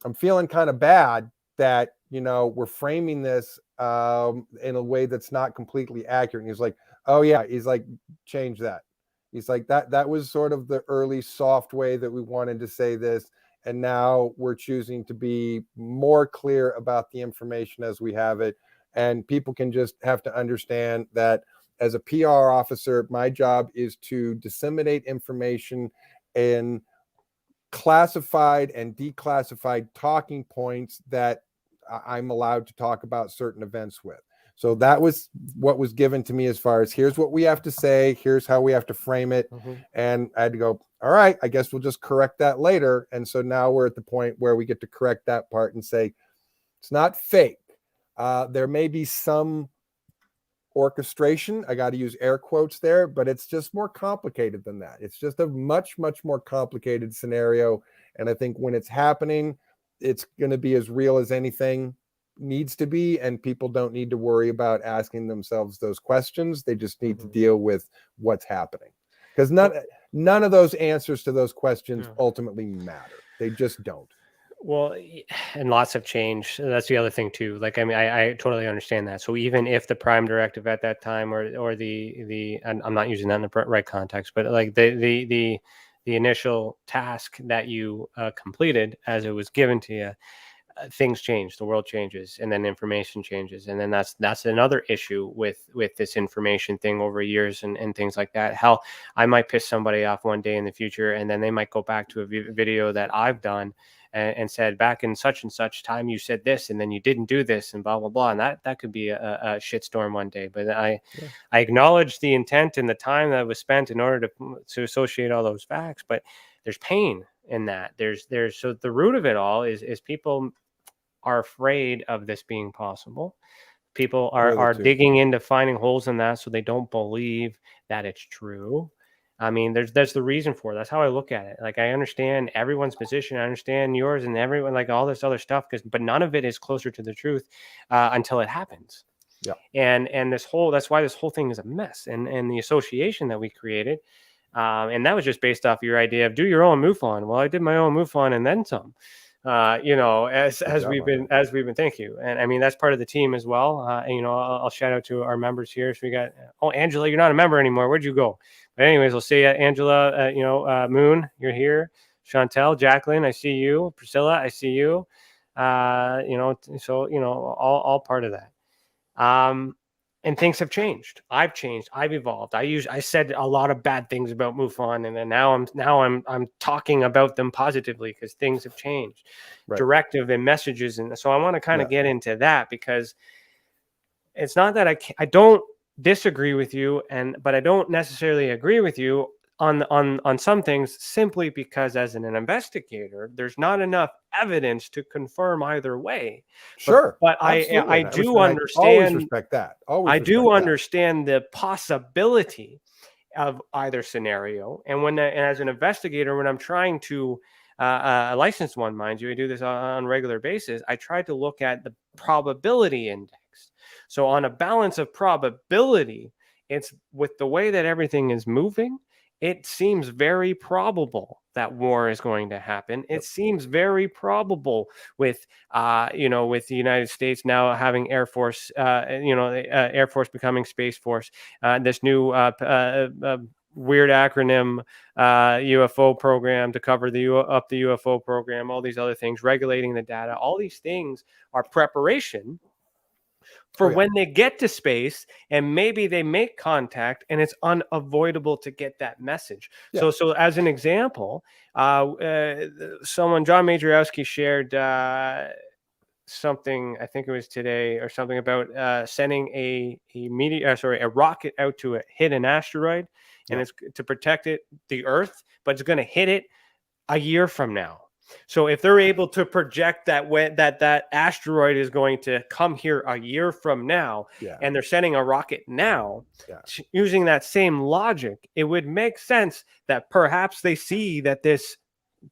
I'm feeling kind of bad that we're framing this in a way that's not completely accurate. And he's like, oh yeah, he's like, change that. He's like, that was sort of the early soft way that we wanted to say this. And now we're choosing to be more clear about the information as we have it. And people can just have to understand that as a PR officer, my job is to disseminate information in classified and declassified talking points that I'm allowed to talk about certain events with. So that was what was given to me as far as here's what we have to say, here's how we have to frame it. And I had to go, all right, I guess we'll just correct that later. And so now we're at the point where we get to correct that part and say, it's not fake. There may be some orchestration. I got to use air quotes there, but it's just more complicated than that. It's just a much, much more complicated scenario. And I think when it's happening, it's going to be as real as anything needs to be, and people don't need to worry about asking themselves those questions. They just need to deal with what's happening, because none of those answers to those questions ultimately matter. They just don't. Well, and lots have changed. That's the other thing too. Like, I mean, I totally understand that. So even if the prime directive at that time, or and I'm not using that in the right context, but like the initial task that you completed as it was given to you, things change, the world changes, and then information changes, and then that's another issue with this information thing over years and things like that. How I might piss somebody off one day in the future, and then they might go back to a video that I've done and said, back in such and such time you said this, and then you didn't do this, and blah blah blah, and that could be a shitstorm one day. But I acknowledge the intent and the time that was spent in order to associate all those facts, but there's pain in that. There's so the root of it all is people are afraid of this being possible. People are digging into finding holes in that, so they don't believe that it's true. I mean, there's the reason for it. That's how I look at it. Like, I understand everyone's position, I understand yours, and everyone, like all this other stuff, but none of it is closer to the truth until it happens. Yeah. And that's why this whole thing is a mess. And the association that we created, and that was just based off your idea of do your own MUFON. Well, I did my own MUFON and then some. As we've been, thank you. And I mean, that's part of the team as well. And, I'll shout out to our members here. So we got, Angela, you're not a member anymore. Where'd you go? But anyways, we'll see Angela, Moon, you're here. Chantel, Jacqueline, I see you. Priscilla, I see you. All part of that. And things have changed. I've changed. I've evolved. I said a lot of bad things about MUFON, and then now I'm talking about them positively because things have changed. Right. Directive and messages, and so I want to kind of get into that, because it's not that I don't disagree with you, but I don't necessarily agree with you on some things, simply because as an investigator, there's not enough evidence to confirm either way. Sure. But I do understand. I always respect that. I do understand the possibility of either scenario. And as an investigator, when I'm trying to a licensed one, mind you, I do this on a regular basis, I try to look at the probability index. So on a balance of probability, it's with the way that everything is moving, it seems very probable that war is going to happen. It seems very probable with the United States now having Air Force, Air Force becoming Space Force, this new weird acronym UFO program to cover the UFO program, all these other things, regulating the data. All these things are preparation for when they get to space, and maybe they make contact, and it's unavoidable to get that message. Yeah. So as an example, John Majorowski shared something, I think it was today or something, about sending a rocket out to hit an asteroid, and it's to protect the Earth, but it's going to hit it a year from now. So if they're able to project that asteroid is going to come here a year from now, and they're sending a rocket now, using that same logic, it would make sense that perhaps they see that this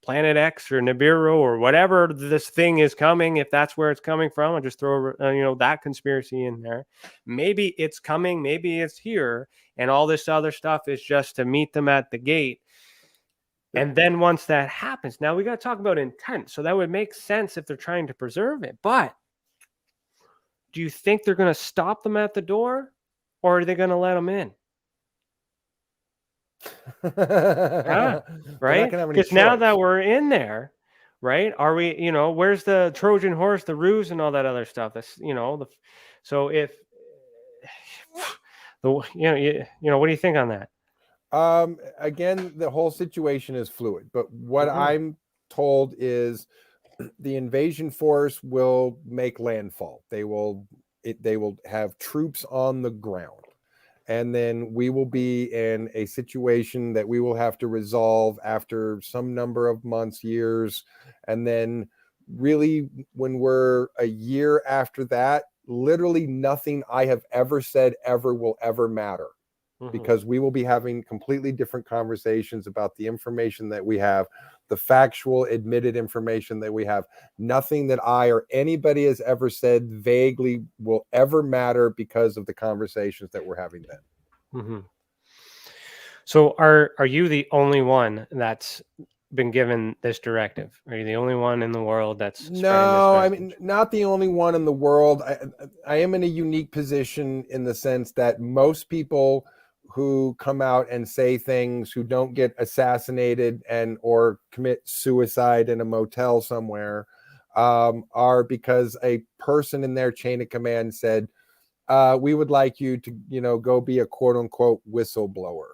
Planet X or Nibiru or whatever this thing is coming, if that's where it's coming from, I'll just throw that conspiracy in there. Maybe it's coming, maybe it's here, and all this other stuff is just to meet them at the gate. And then once that happens, now we got to talk about intent. So that would make sense if they're trying to preserve it. But do you think they're going to stop them at the door, or are they going to let them in? Right? Because now that we're in there, right? Are we, where's the Trojan horse, the ruse, and all that other stuff? That's, so if, what do you think on that? Again, the whole situation is fluid, but what I'm told is the invasion force will make landfall. They will have troops on the ground, and then we will be in a situation that we will have to resolve after some number of months, years, and then really when we're a year after that, literally nothing I have ever said ever will ever matter. Because we will be having completely different conversations about the information that we have, the factual admitted information that we have. Nothing that I or anybody has ever said vaguely will ever matter because of the conversations that we're having then. So are you the only one that's been given this directive? Are you the only one in the world that's spreading this No, I message? mean, not the only one in the world. I am in a unique position in the sense that most people who come out and say things, who don't get assassinated and or commit suicide in a motel somewhere, are because a person in their chain of command said, we would like you to, go be a quote unquote whistleblower.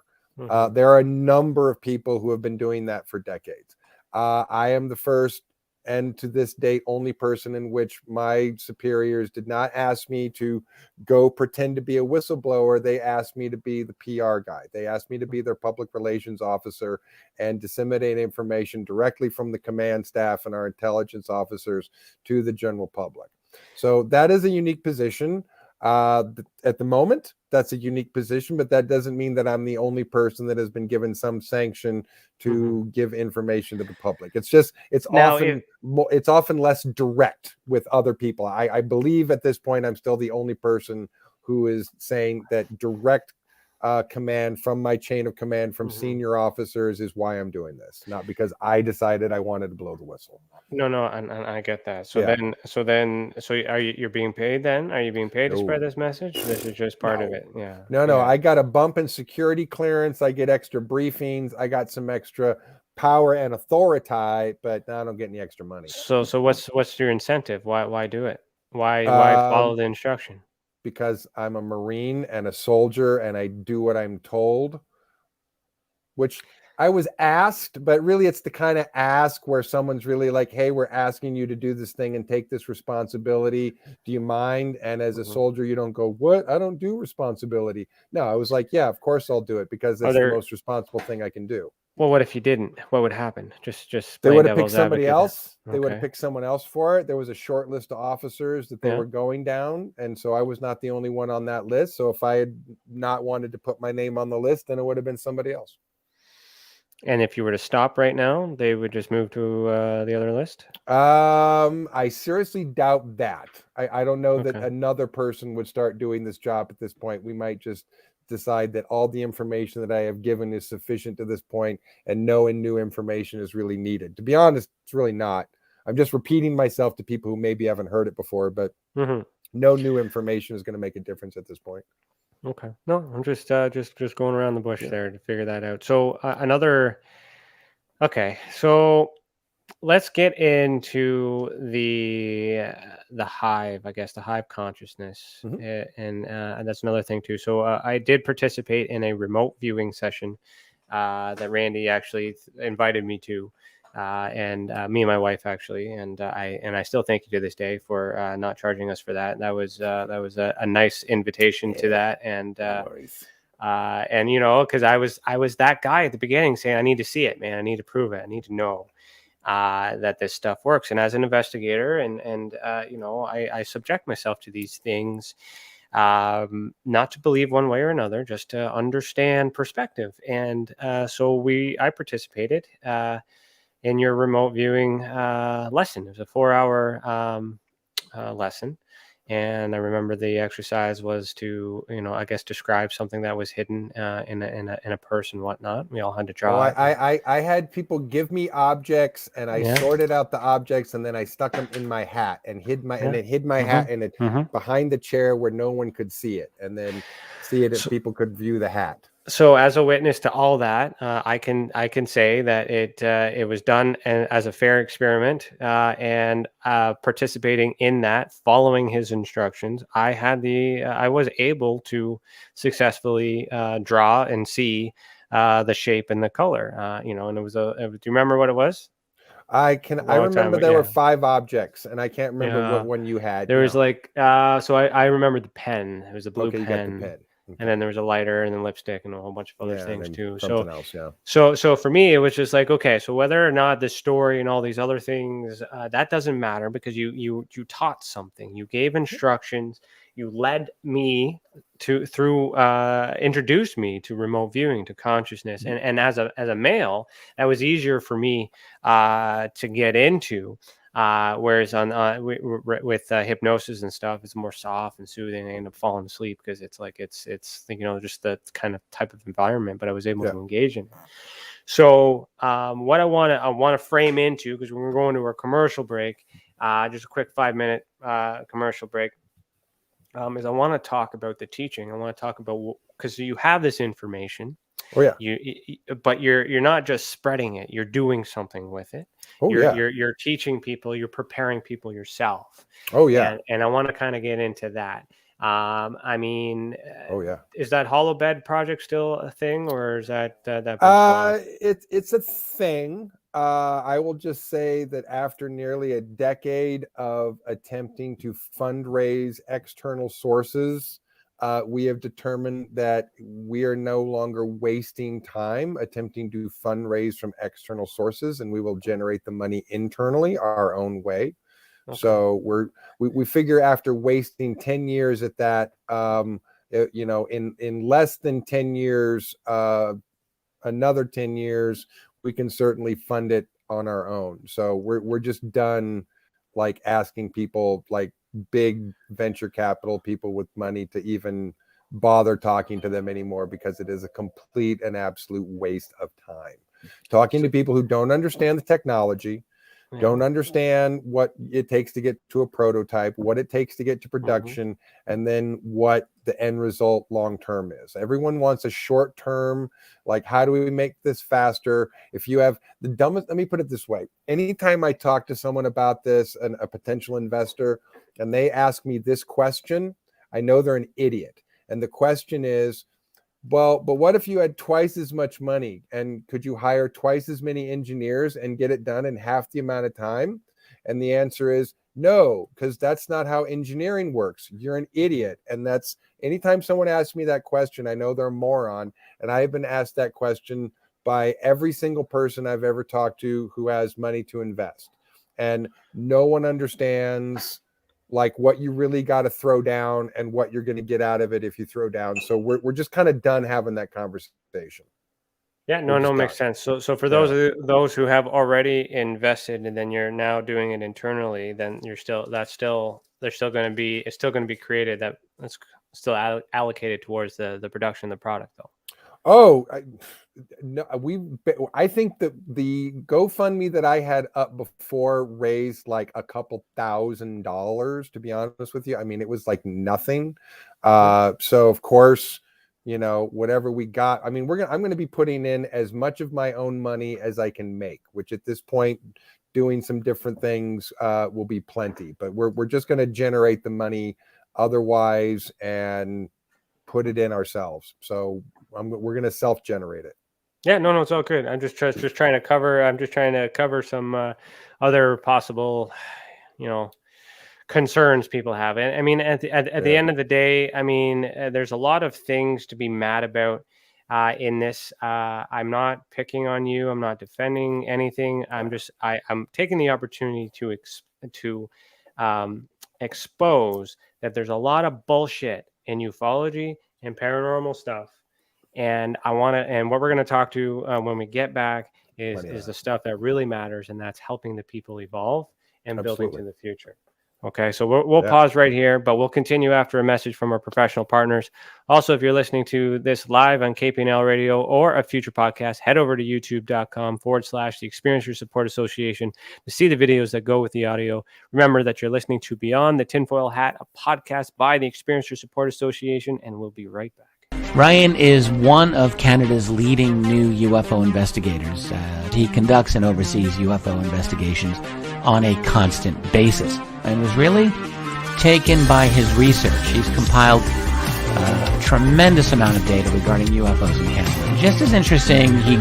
There are a number of people who have been doing that for decades. I am the first and to this date only person in which my superiors did not ask me to go pretend to be a whistleblower. They asked me to be the PR guy. They asked me to be their public relations officer and disseminate information directly from the command staff and our intelligence officers to the general public. So that is a unique position. At the moment, that's a unique position, but that doesn't mean that I'm the only person that has been given some sanction to give information to the public. It's just, it's often less direct with other people. I believe at this point, I'm still the only person who is saying that direct command from my chain of command from senior officers is why I'm doing this, not because I decided I wanted to blow the whistle. No, and I get that. So are you're being paid then? Are you being paid to spread this message? This is just part of it. Yeah. No. I got a bump in security clearance. I get extra briefings. I got some extra power and authority, but I don't get any extra money. So what's your incentive? Why do it? Why follow the instruction? Because I'm a Marine and a soldier and I do what I'm told, which I was asked, but really it's the kind of ask where someone's really like, hey, we're asking you to do this thing and take this responsibility. Do you mind? And as a soldier, you don't go, what? I don't do responsibility. No, I was like, yeah, of course I'll do it because that's the most responsible thing I can do. Well, what if you didn't? What would happen? Just they would have picked somebody else. They would have picked someone else for it. There was a short list of officers that they were going down, and so I was not the only one on that list. So if I had not wanted to put my name on the list, then it would have been somebody else. And if you were to stop right now, they would just move to the other list? I seriously doubt that. I don't know that another person would start doing this job at this point. We might just decide that all the information that I have given is sufficient to this point and no new information is really needed. To be honest, it's really not. I'm just repeating myself to people who maybe haven't heard it before, but no new information is going to make a difference at this point. Okay. No, I'm just going around the bush there to figure that out. So so let's get into the hive, I guess, the hive consciousness, and that's another thing too. So I did participate in a remote viewing session that Randy actually invited me to, and me and my wife actually, and I still thank you to this day for not charging us for that. That was a nice invitation to that, and because I was that guy at the beginning saying I need to see it, man, I need to prove it, I need to know that this stuff works. And as an investigator, and I subject myself to these things, not to believe one way or another, just to understand perspective. And so I participated in your remote viewing lesson. It was a 4-hour lesson. And I remember the exercise was to, I guess, describe something that was hidden in a purse and whatnot. We all had to draw. I had people give me objects, and I sorted out the objects, and then I stuck them in my hat and hid my hat in it behind the chair where no one could see it, and then see it if people could view the hat. So, as a witness to all that, I can say that it was done as a fair experiment, and participating in that, following his instructions, I was able to successfully draw and see the shape and the color. And it was do you remember what it was? I remember there were 5 objects, and I can't remember what one you had. There was so I remember the pen. It was a blue pen. You got the pen. Okay. And then there was a lighter and then lipstick and a whole bunch of other things too. So for me, it was just like, okay, so whether or not the story and all these other things, that doesn't matter, because you taught something, you gave instructions, you led me introduced me to remote viewing, to consciousness. And as a male, that was easier for me to get into. Whereas with hypnosis and stuff, it's more soft and soothing. I end up falling asleep because it's like it's just the kind of type of environment. But I was able to engage in it. So what I want to frame into, because we're going to our commercial break, just a quick 5-minute commercial break, is I want to talk about the teaching. I want to talk about, because you have this information. Oh yeah. But you're not just spreading it. You're doing something with it. Oh You're teaching people. You're preparing people yourself. Oh yeah. And I want to kind of get into that. I mean, oh yeah. Is that hollow bed project still a thing, or is that it's a thing. I will just say that after nearly a decade of attempting to fundraise external sources, we have determined that we are no longer wasting time attempting to fundraise from external sources, and we will generate the money internally our own way. Okay. So we figure after wasting 10 years at that, in less than 10 years, another 10 years, we can certainly fund it on our own. So we're just done like asking people, like big venture capital people with money, to even bother talking to them anymore, because it is a complete and absolute waste of time. Talking to people who don't understand the technology, don't understand what it takes to get to a prototype, what it takes to get to production, and then what the end result long term is. Everyone wants a short term, like, how do we make this faster? If you have the dumbest, let me put it this way. Anytime I talk to someone about this, a potential investor, and they ask me this question, I know they're an idiot. And the question is, well, but what if you had twice as much money, and could you hire twice as many engineers and get it done in half the amount of time? And the answer is no, because that's not how engineering works. You're an idiot. And that's, anytime someone asks me that question, I know they're a moron. And I've been asked that question by every single person I've ever talked to who has money to invest. And no one understands like what you really got to throw down and what you're going to get out of it if you throw down. So we're just kind of done having that conversation. Yeah, no, makes sense. So for those who have already invested and then you're now doing it internally, then it's still going to be created. That's still allocated towards the production of the product, though. Oh, I think that the GoFundMe that I had up before raised like a couple $1,000, to be honest with you. I mean, it was like nothing. So of course, whatever we got, I mean, I'm going to be putting in as much of my own money as I can make, which at this point, doing some different things will be plenty, but we're just going to generate the money otherwise and put it in ourselves. So we're going to self-generate it. Yeah, no, it's all good. I'm just trying to cover some other possible, concerns people have. And I mean, at the end of the day, I mean, there's a lot of things to be mad about in this. I'm not picking on you. I'm not defending anything. I'm taking the opportunity to expose that there's a lot of bullshit in ufology and paranormal stuff. And what we're going to talk to when we get back is the stuff that really matters, and that's helping the people evolve and building to the future. Okay, so we'll pause right here, but we'll continue after a message from our professional partners. Also, if you're listening to this live on KPNL Radio or a future podcast, head over to youtube.com/the Experiencer Support Association to see the videos that go with the audio. Remember that you're listening to Beyond the Tinfoil Hat, a podcast by the Experiencer Support Association, and we'll be right back. Ryan is one of Canada's leading new UFO investigators. He conducts and oversees UFO investigations on a constant basis and was really taken by his research. He's compiled a tremendous amount of data regarding UFOs in Canada. And just as interesting, he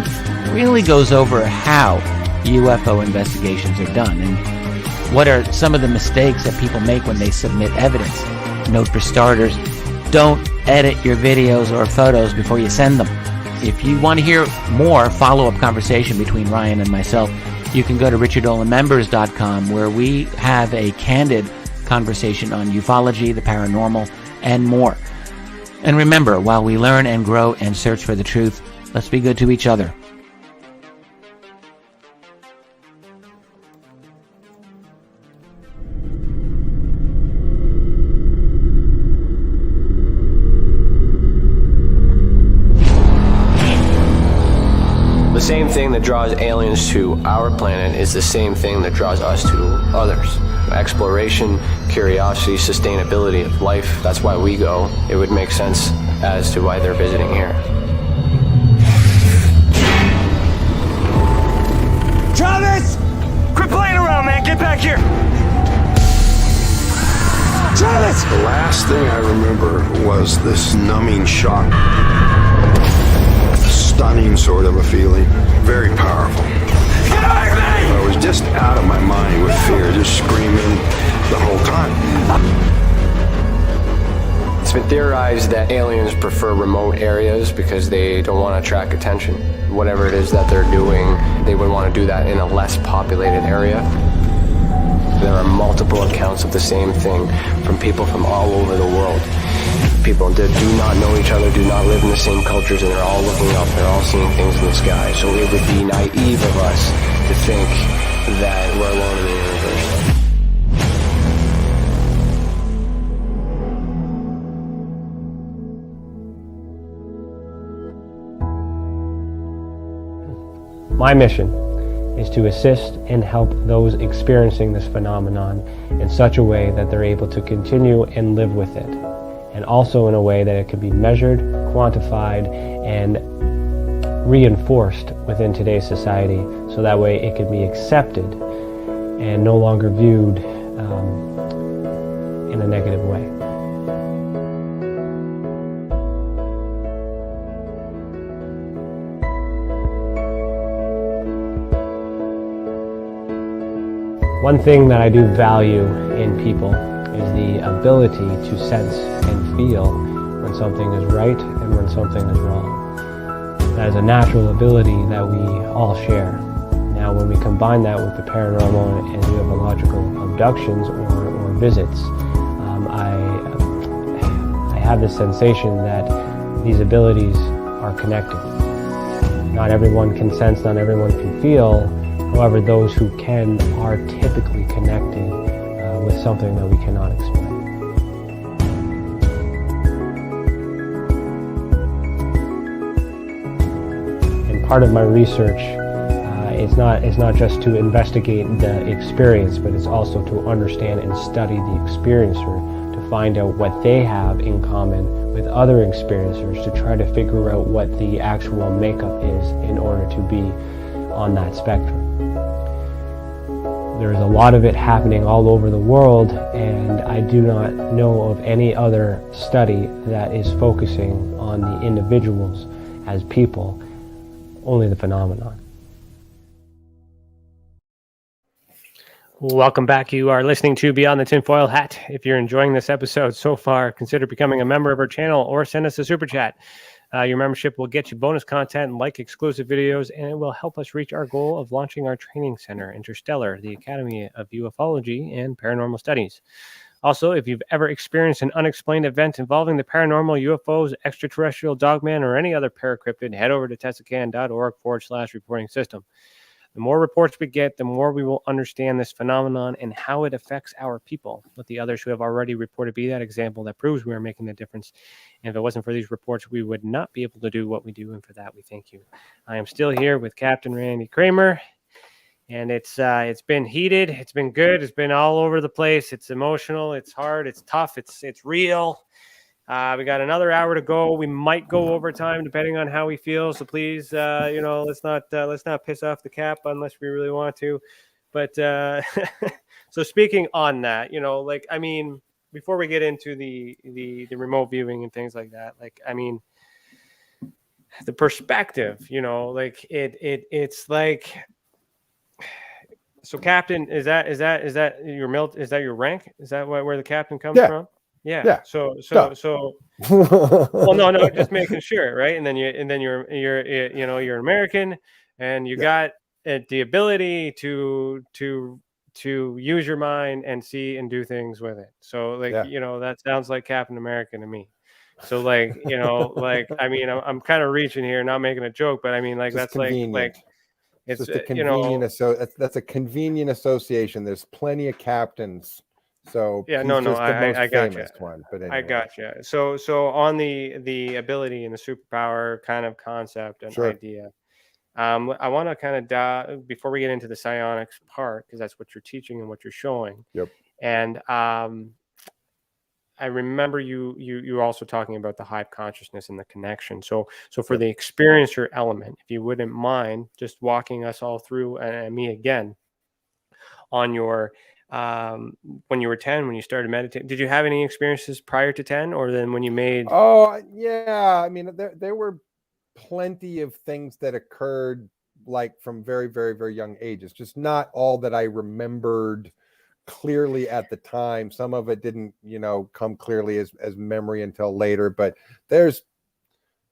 really goes over how UFO investigations are done and what are some of the mistakes that people make when they submit evidence. Note for starters, don't edit your videos or photos before you send them. If you want to hear more follow-up conversation between Ryan and myself, you can go to richardolanmembers.com, where we have a candid conversation on ufology, the paranormal, and more. And remember, while we learn and grow and search for the truth, let's be good to each other. same thing that draws aliens to our planet is the same thing that draws us to others. Exploration, curiosity, sustainability of life. That's why we go. It would make sense as to why they're visiting here. Travis! Quit playing around, man. Get back here. Travis! The last thing I remember was this numbing shock. Stunning sort of a feeling. Very powerful. Get away from me! I was just out of my mind with fear, just screaming the whole time. It's been theorized that aliens prefer remote areas because they don't want to attract attention. Whatever it is that they're doing, they would want to do that in a less populated area. There are multiple accounts of the same thing from people from all over the world. People that do not know each other, do not live in the same cultures, and they're all looking up, they're all seeing things in the sky. So it would be naive of us to think that we're alone in the universe. My mission is to assist and help those experiencing this phenomenon in such a way that they're able to continue and live with it, and also in a way that it can be measured, quantified, and reinforced within today's society, so that way it can be accepted and no longer viewed in a negative way. One thing that I do value in people is the ability to sense and feel when something is right and when something is wrong. That is a natural ability that we all share. Now, when we combine that with the paranormal and ufological abductions or visits, I have the sensation that these abilities are connected. Not everyone can sense, not everyone can feel. However, those who can are typically connected with something that we cannot explain. And part of my research is not just to investigate the experience, but it's also to understand and study the experiencer to find out what they have in common with other experiencers, to try to figure out what the actual makeup is in order to be on that spectrum. There's a lot of it happening all over the world, and I do not know of any other study that is focusing on the individuals as people, only the phenomenon. Welcome back. You are listening to Beyond the Tinfoil Hat. If you're enjoying this episode so far, consider becoming a member of our channel or send us a super chat. Your membership will get you bonus content like exclusive videos, and it will help us reach our goal of launching our training center, Interstellar, the Academy of Ufology and Paranormal Studies. Also, if you've ever experienced an unexplained event involving the paranormal, UFOs, extraterrestrial dogman, or any other paracryptid, head over to tessacan.org/reporting system. The more reports we get, the more we will understand this phenomenon and how it affects our people. Let the others who have already reported be that example that proves we are making a difference. And if it wasn't for these reports, we would not be able to do what we do. And for that, we thank you. I am still here with Captain Randy Kramer. And it's been heated. It's been good. It's been all over the place. It's emotional. It's hard. It's tough. It's real. We got another hour to go. We might go overtime depending on how we feel. So please, let's not piss off the Cap unless we really want to. But so speaking on that, before we get into the remote viewing and things like that, the perspective, it's like. So, Captain, is that your is that your rank? Is that where the captain comes from? Yeah. So. Well, no, just making sure, right? And then you're an American, and you got the ability to use your mind and see and do things with it. So, that sounds like Captain America to me. So, I'm kind of reaching here, not making a joke, but I mean, that's convenient. It's just a convenient that's a convenient association. There's plenty of captains. So I got you. One, but anyway. I got you. So on the ability and the superpower kind of concept and idea, I want to kind of before we get into the psionics part, because that's what you're teaching and what you're showing. Yep. And I remember you were also talking about the hive consciousness and the connection. So for Yep. the experiencer element, if you wouldn't mind just walking us all through, and me again, on your when you were 10, when you started meditating, did you have any experiences prior to 10, or then when you made? Oh, yeah. I mean, there were plenty of things that occurred like from very, very, very young ages, just not all that I remembered clearly at the time. Some of it didn't, come clearly as memory until later, but there's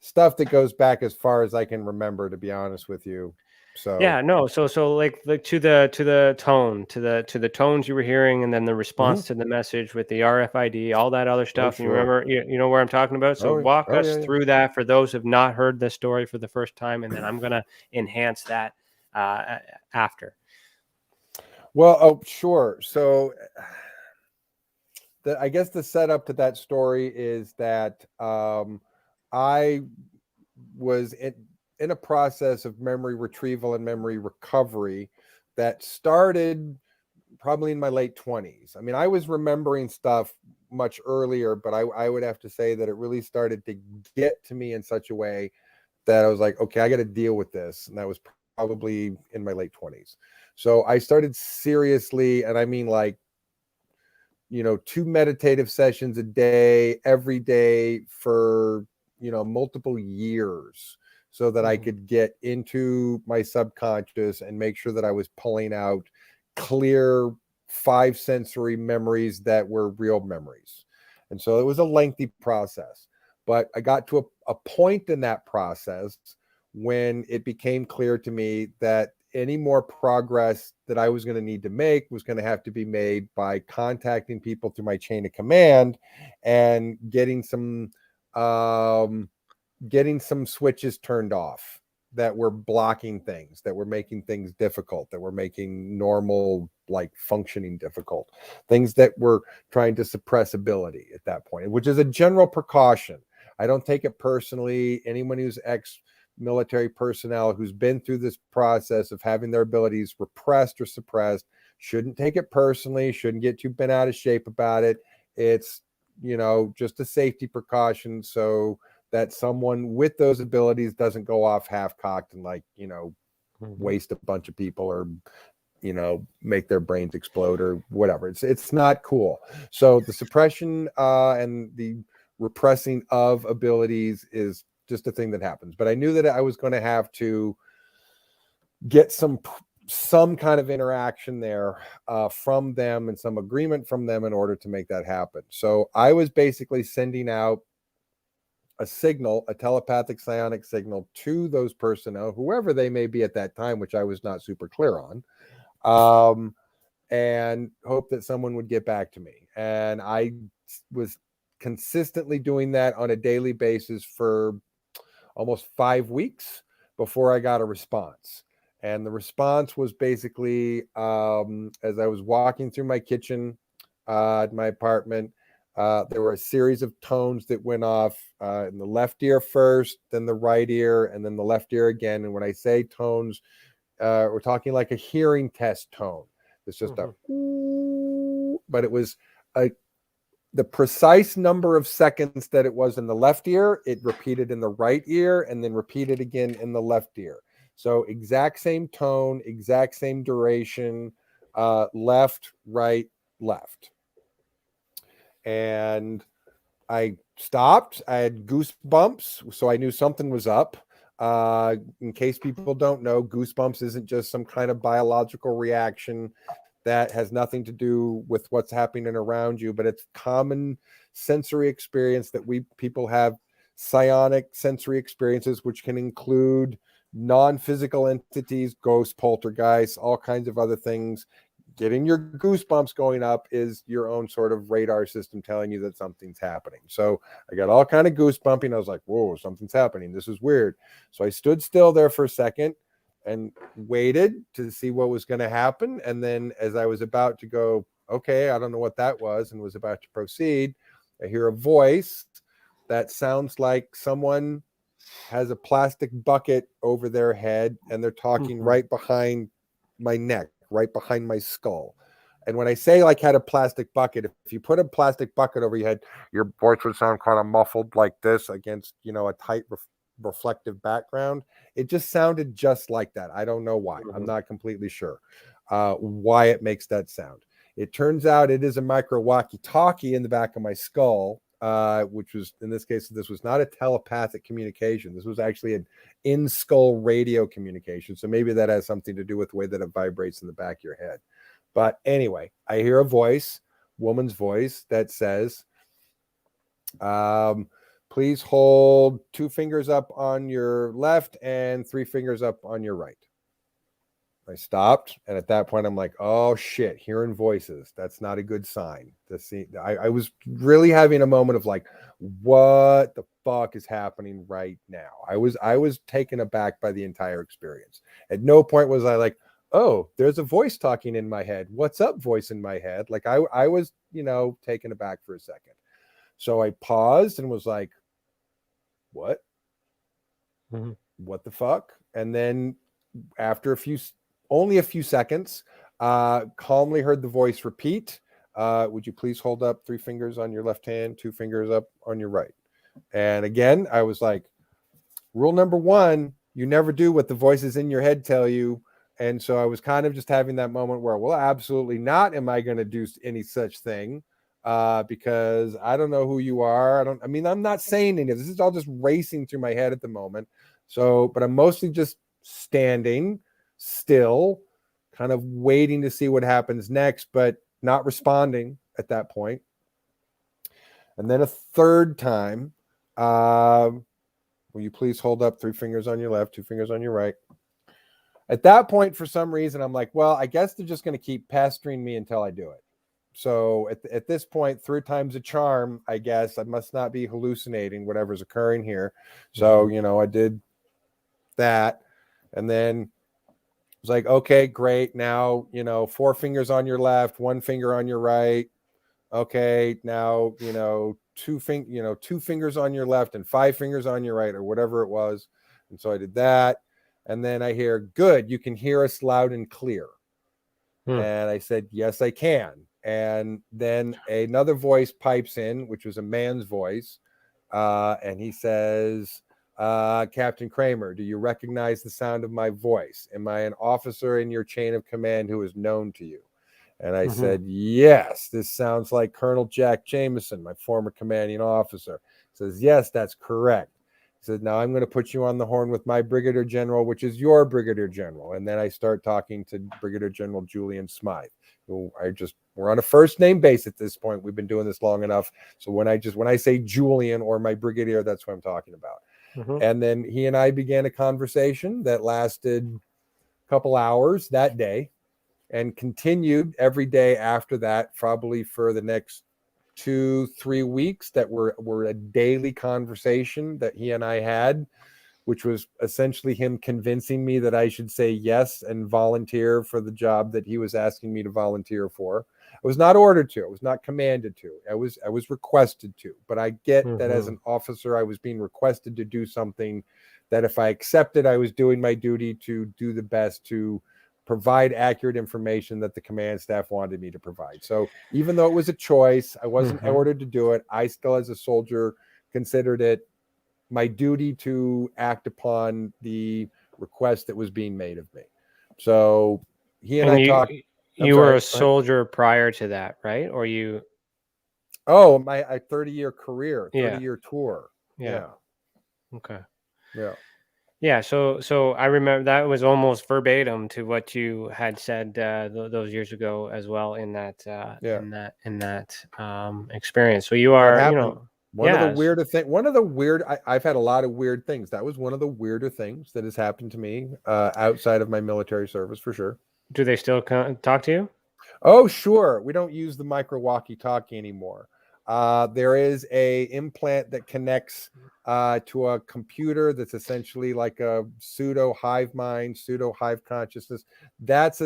stuff that goes back as far as I can remember, to be honest with you. So Yeah, no. So like to the tone, to the tones you were hearing, and then the response to the message with the RFID, all that other stuff. And you sure. remember, you know where I'm talking about. So walk Oh us yeah, yeah. through that for those who've not heard the story for the first time, and then I'm gonna enhance that after. Well, oh sure. So I guess the setup to that story is that I was in a process of memory retrieval and memory recovery that started probably in my late 20s. I mean, I was remembering stuff much earlier, but I would have to say that it really started to get to me in such a way that I was like, okay, I got to deal with this. And that was probably in my late 20s. So I started seriously, and I mean like, 2 meditative sessions a day, every day for, multiple years, so that I could get into my subconscious and make sure that I was pulling out clear 5 sensory memories that were real memories. And so it was a lengthy process, but I got to a point in that process when it became clear to me that any more progress that I was going to need to make was going to have to be made by contacting people through my chain of command and getting some switches turned off that were blocking things, that were making things difficult, that were making normal like functioning difficult, things that were trying to suppress ability at that point, which is a general precaution. I don't take it personally. Anyone who's military personnel who's been through this process of having their abilities repressed or suppressed shouldn't take it personally, shouldn't get too bent out of shape about it. It's, just a safety precaution so that someone with those abilities doesn't go off half-cocked and like, waste a bunch of people or, make their brains explode or whatever. It's not cool. So the suppression and the repressing of abilities is just a thing that happens. But I knew that I was going to have to get some kind of interaction there from them and some agreement from them in order to make that happen. So I was basically sending out a signal, a telepathic psionic signal to those personnel, whoever they may be at that time, which I was not super clear on, and hope that someone would get back to me. And I was consistently doing that on a daily basis for almost 5 weeks before I got a response. And the response was basically, as I was walking through my kitchen at my apartment, there were a series of tones that went off in the left ear first, then the right ear, and then the left ear again. And when I say tones, we're talking like a hearing test tone. It's just a, but it was the precise number of seconds that it was in the left ear, it repeated in the right ear, and then repeated again in the left ear. So exact same tone, exact same duration, left, right, left. And I stopped. I had goosebumps, so I knew something was up. In case people don't know, goosebumps isn't just some kind of biological reaction that has nothing to do with what's happening around you, but it's common sensory experience that we people have, psionic sensory experiences, which can include non-physical entities, ghosts, poltergeists, all kinds of other things. Getting your goosebumps going up is your own sort of radar system telling you that something's happening. So I got all kind of goosebumping. I was like, whoa, something's happening. This is weird. So I stood still there for a second and waited to see what was going to happen. And then as I was about to go, okay, I don't know what that was, and was about to proceed, I hear a voice that sounds like someone, has a plastic bucket over their head, and they're talking right behind my neck, right behind my skull. And when I say like had a plastic bucket, if you put a plastic bucket over your head, your voice would sound kind of muffled like this against, a tight reflective background. It just sounded just like that. I don't know why. I'm not completely sure why it makes that sound. It turns out it is a micro walkie-talkie in the back of my skull, which was, in this case, this was not a telepathic communication. This was actually an in-skull radio communication. So maybe that has something to do with the way that it vibrates in the back of your head. But anyway, I hear a voice, woman's voice, that says, please hold 2 fingers up on your left and 3 fingers up on your right. I stopped, and at that point, I'm like, oh shit, hearing voices. That's not a good sign. I was really having a moment of like, what the fuck is happening right now? I was taken aback by the entire experience. At no point was I like, oh, there's a voice talking in my head. What's up, voice in my head? Like I was, taken aback for a second. So I paused and was like, what? What the fuck? And then after only a few seconds, calmly heard the voice repeat, would you please hold up 3 fingers on your left hand, 2 fingers up on your right? And again, I was like, rule number 1, you never do what the voices in your head tell you. And so I was kind of just having that moment where, well, absolutely not am I going to do any such thing, because I don't know who you are. I'm not saying any of this. This is all just racing through my head at the moment. So, but I'm mostly just standing still, kind of waiting to see what happens next, but not responding at that point. And then a third time, will you please hold up 3 fingers on your left, 2 fingers on your right? At that point, for some reason, I'm like, well, I guess they're just going to keep pestering me until I do it. So at this point, 3 times a charm, I guess. I must not be hallucinating whatever's occurring here. So, I did that. And then I was like, okay, great. Now, 4 fingers on your left, 1 finger on your right. Okay, now, 2 fingers on your left and 5 fingers on your right, or whatever it was. And so I did that. And then I hear, good, you can hear us loud and clear. And I said, yes, I can. And then another voice pipes in, which was a man's voice. And he says, Captain Cramer, do you recognize the sound of my voice? Am I an officer in your chain of command who is known to you? And I said, yes, this sounds like Colonel Jack Jameson, my former commanding officer. He says, yes, that's correct. He said, now I'm going to put you on the horn with my brigadier general, which is your brigadier general. And then I start talking to Brigadier General Julian Smythe, who we're on a first name base at this point. We've been doing this long enough. So when I say Julian or my brigadier, that's what I'm talking about. And then he and I began a conversation that lasted a couple hours that day and continued every day after that, probably for the next 2-3 weeks, that were a daily conversation that he and I had, which was essentially him convincing me that I should say yes and volunteer for the job that he was asking me to volunteer for. I was not ordered to. I was not commanded to. I was requested to. But I get that as an officer, I was being requested to do something that if I accepted, I was doing my duty to do the best to provide accurate information that the command staff wanted me to provide. So even though it was a choice, I wasn't ordered to do it. I still, as a soldier, considered it my duty to act upon the request that was being made of me. So he and I talked. You were a soldier prior to that, right? Or you? Oh, my 30-year career, 30-year tour. Yeah. Okay. Yeah. Yeah, so I remember that was almost verbatim to what you had said those years ago as well in that experience. So you are, one of the weird. I've had a lot of weird things. That was one of the weirder things that has happened to me outside of my military service, for sure. Do they still talk to you? Oh, sure. We don't use the micro walkie-talkie anymore. There is a implant that connects to a computer that's essentially like a pseudo hive mind, pseudo hive consciousness. That's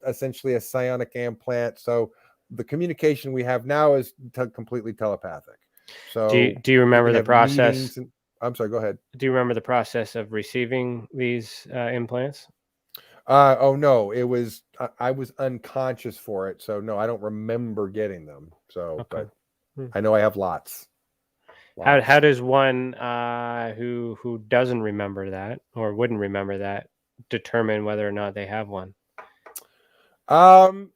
essentially a psionic implant. So the communication we have now is completely telepathic. So do you remember the process? I'm sorry, go ahead. Do you remember the process of receiving these implants? Oh no, it was I was unconscious for it, so no, I don't remember getting them. So, Okay. but I know I have lots. How does one who doesn't remember that or wouldn't remember that determine whether or not they have one? Um,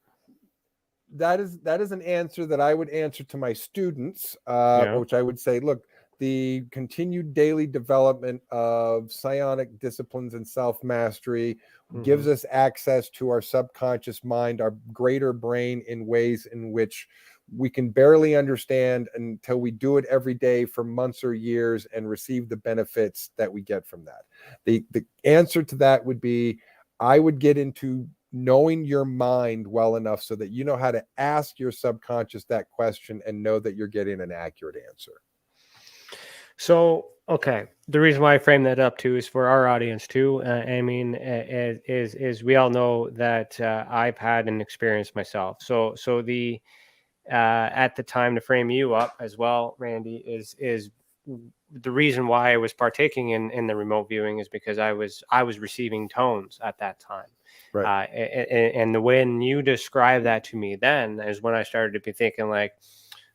that is an answer that I would answer to my students, Yeah. which I would say, look, the continued daily development of psionic disciplines and self-mastery gives us access to our subconscious mind, our greater brain, in ways in which we can barely understand until we do it every day for months or years and receive the benefits that we get from that. The answer to that would be, I would get into knowing your mind well enough so that you know how to ask your subconscious that question and know that you're getting an accurate answer. So, okay, the reason why I frame that up too is for our audience too. I mean, is we all know that I've had an experience myself. So the at the time, to frame you up as well, Randy, is the reason why I was partaking in the remote viewing is because I was receiving tones at that time. Right. And when you describe that to me, then is when I started to be thinking like,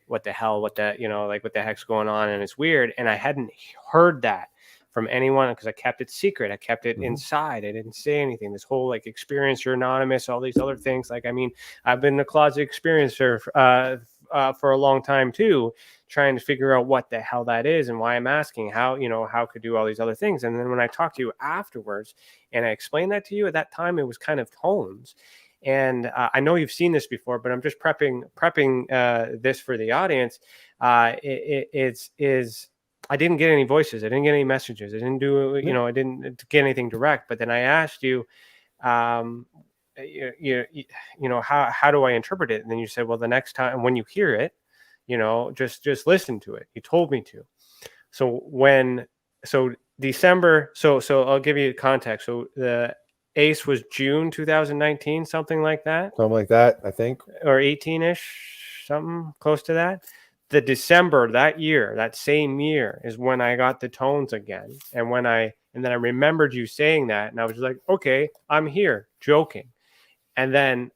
what the hell, what the, like what the heck's going on? And it's weird. And I hadn't heard that from anyone because I kept it secret. I kept it inside. I didn't say anything. This whole like experience, you're anonymous, all these other things. Like, I mean, I've been a closet experiencer for a long time too, trying to figure out what the hell that is and why I'm asking how, how could do all these other things. And then when I talked to you afterwards and I explained that to you, at that time, it was kind of tones. And I know you've seen this before, but I'm just prepping this for the audience. I didn't get any voices. I didn't get any messages. I didn't do, I didn't get anything direct. But then I asked you, how do I interpret it? And then you said, well, the next time when you hear it, just listen to it. You told me to. So December. So I'll give you context. So the ACE was June 2019, something like that. Something like that, I think. Or 18-ish, something close to that. The December that year, that same year, is when I got the tones again. And then I remembered you saying that. And I was like, okay, I'm here, joking. And then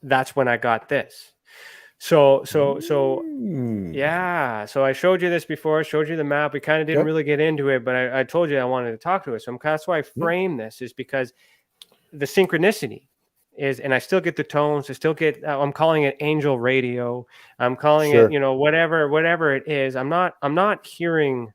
that's when I got this. So yeah. So I showed you this before. I showed you the map. We kind of didn't really get into it, but I told you I wanted to talk to it. So that's why I frame this, is because the synchronicity is, and I still get the tones. I still get, I'm calling it angel radio. I'm calling it, whatever it is. I'm not hearing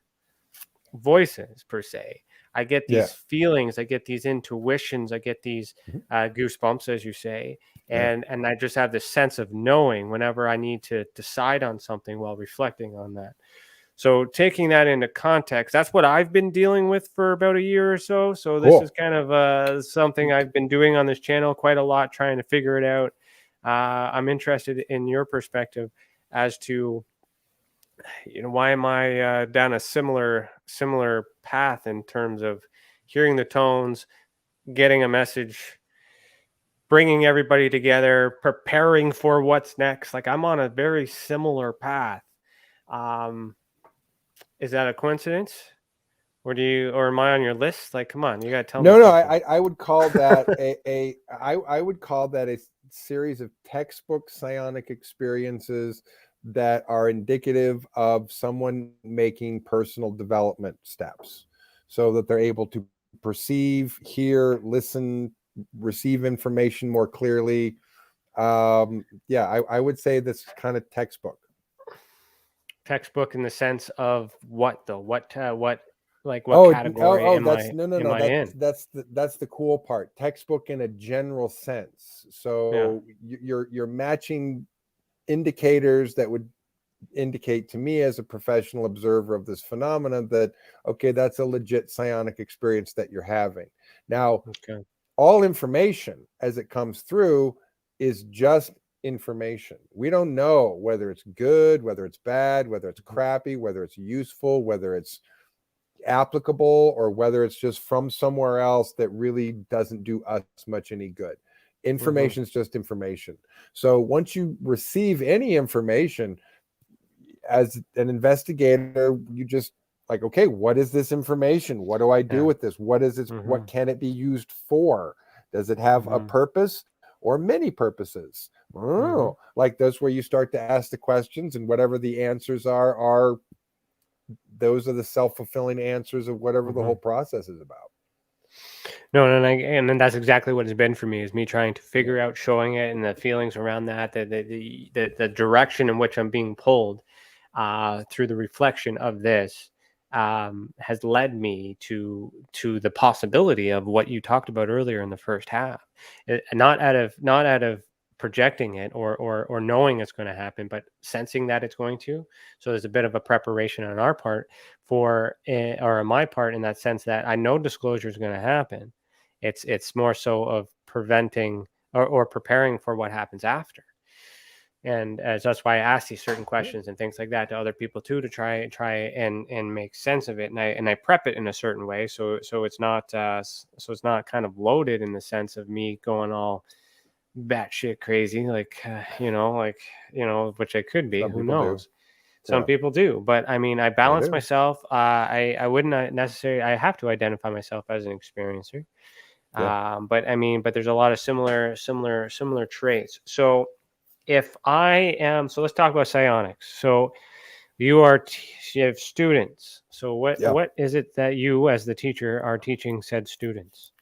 voices per se. I get these feelings. I get these intuitions. I get these goosebumps, as you say. And I just have this sense of knowing whenever I need to decide on something while reflecting on that. So taking that into context, that's what I've been dealing with for about a year or so. So this is kind of something I've been doing on this channel quite a lot, trying to figure it out. I'm interested in your perspective as to, why am I down a similar path in terms of hearing the tones, getting a message, bringing everybody together, preparing for what's next. Like, I'm on a very similar path. Is that a coincidence? Or am I on your list? Like, come on, you gotta tell me. No, I would call that I would call that a series of textbook psionic experiences that are indicative of someone making personal development steps, so that they're able to perceive, hear, listen, receive information more clearly. I would say this kind of textbook in the sense of what though? What category am I in? That's the cool part. Textbook in a general sense. So you're matching indicators that would indicate to me as a professional observer of this phenomenon that, okay, that's a legit psionic experience that you're having. Now, all information as it comes through is just information. We don't know whether it's good, whether it's bad, whether it's crappy, whether it's useful, whether it's applicable, or whether it's just from somewhere else that really doesn't do us much any good. Information is just information. So once you receive any information as an investigator, you just like, okay, what is this information? What do I do with this? What is it? What can it be used for? Does it have a purpose or many purposes? Oh, like those where you start to ask the questions, and whatever the answers are those are the self-fulfilling answers of whatever the whole process is about. No, and then that's exactly what it's been for me, is me trying to figure out, showing it, and the feelings around that, the direction in which I'm being pulled through the reflection of this has led me to the possibility of what you talked about earlier in the first half. Not out of projecting it or knowing it's going to happen, but sensing that it's going to. So there's a bit of a preparation on our part or on my part, in that sense that I know disclosure is going to happen. It's more so of preventing or preparing for what happens after. And that's why I ask these certain questions and things like that to other people too, to try and make sense of it. And I prep it in a certain way, so it's not kind of loaded in the sense of me going all batshit crazy, like which I could be. Who knows? Some people do, but I mean, I balance myself. I wouldn't necessarily. I have to identify myself as an experiencer. But there's a lot of similar traits. So if I am, so let's talk about psionics. So you have students. So what is it that you, as the teacher, are teaching said students?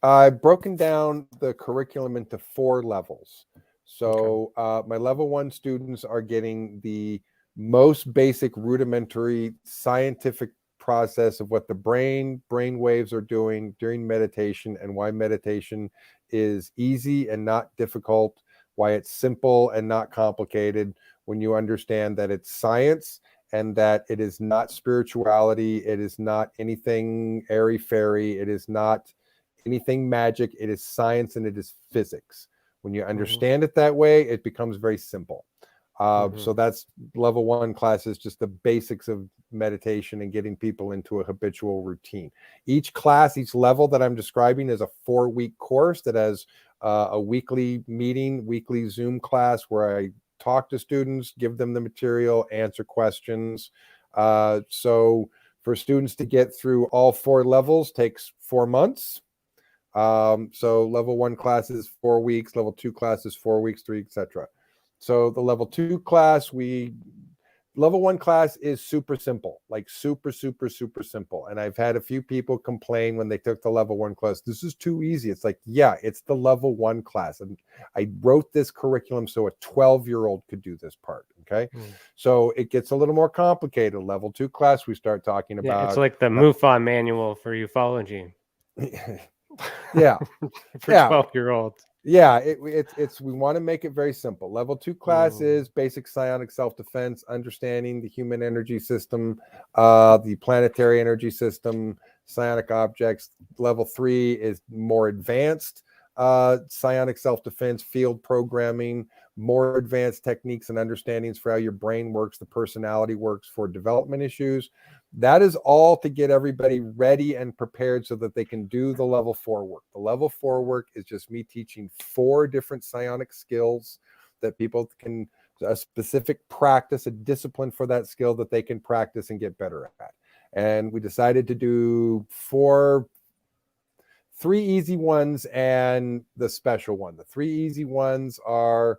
I've broken down the curriculum into 4 levels. So my level 1 students are getting the most basic rudimentary scientific process of what the brain waves are doing during meditation, and why meditation is easy and not difficult, why it's simple and not complicated, when you understand that it's science and that it is not spirituality, it is not anything airy-fairy, it is not anything magic, it is science and it is physics. When you understand it that way, it becomes very simple. So that's level 1 classes, just the basics of meditation and getting people into a habitual routine. Each class, each level that I'm describing is a 4-week course that has a weekly meeting, weekly Zoom class where I talk to students, give them the material, answer questions. So for students to get through all 4 levels takes 4 months. So level 1 class is 4 weeks, level 2 class is 4 weeks, 3, etc. So the level 2 class, level 1 class is super simple, like super simple. And I've had a few people complain when they took the level 1 class, this is too easy. It's like, yeah, it's the level 1 class. And I wrote this curriculum so a 12-year-old could do this part. Okay. So it gets a little more complicated. Level 2 class, we start talking about. It's like the MUFON manual for ufology. Yeah. For 12-year-olds. Yeah, it's we want to make it very simple. Level 2 class is basic psionic self-defense, understanding the human energy system, the planetary energy system, psionic objects. Level 3 is more advanced psionic self-defense, field programming, more advanced techniques and understandings for how your brain works, the personality works for development issues. That is all to get everybody ready and prepared so that they can do the level 4 work. The level 4 work is just me teaching 4 different psionic skills that people can, a specific practice, a discipline for that skill that they can practice and get better at. And we decided to do 3 easy ones and the special one. The 3 easy ones are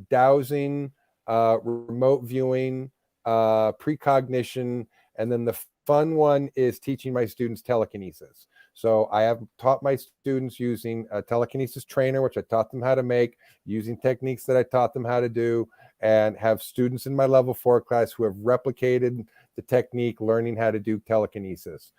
dowsing, remote viewing, precognition, and then the fun one is teaching my students telekinesis. So I have taught my students using a telekinesis trainer, which I taught them how to make, using techniques that I taught them how to do, and have students in my level 4 class who have replicated the technique, learning how to do telekinesis.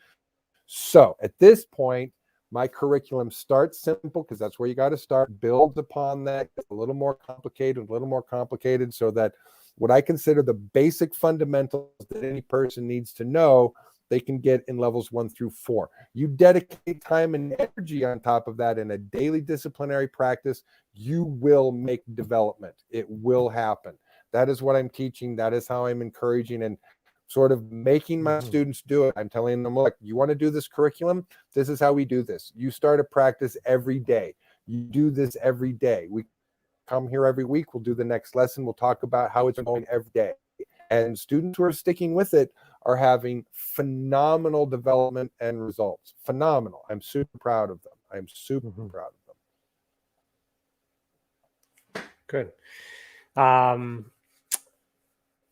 So at this point, my curriculum starts simple because that's where you got to start, builds upon that, gets a little more complicated, so that what I consider the basic fundamentals that any person needs to know, they can get in levels 1 through 4. You dedicate time and energy on top of that in a daily disciplinary practice, you will make development. It will happen. That is what I'm teaching. That is how I'm encouraging and sort of making my students do it. I'm telling them, look, you want to do this curriculum? This is how we do this. You start a practice every day. You do this every day. We come here every week. We'll do the next lesson. We'll talk about how it's going every day. And students who are sticking with it are having phenomenal development and results. Phenomenal. I'm super proud of them. I'm super proud of them. Good.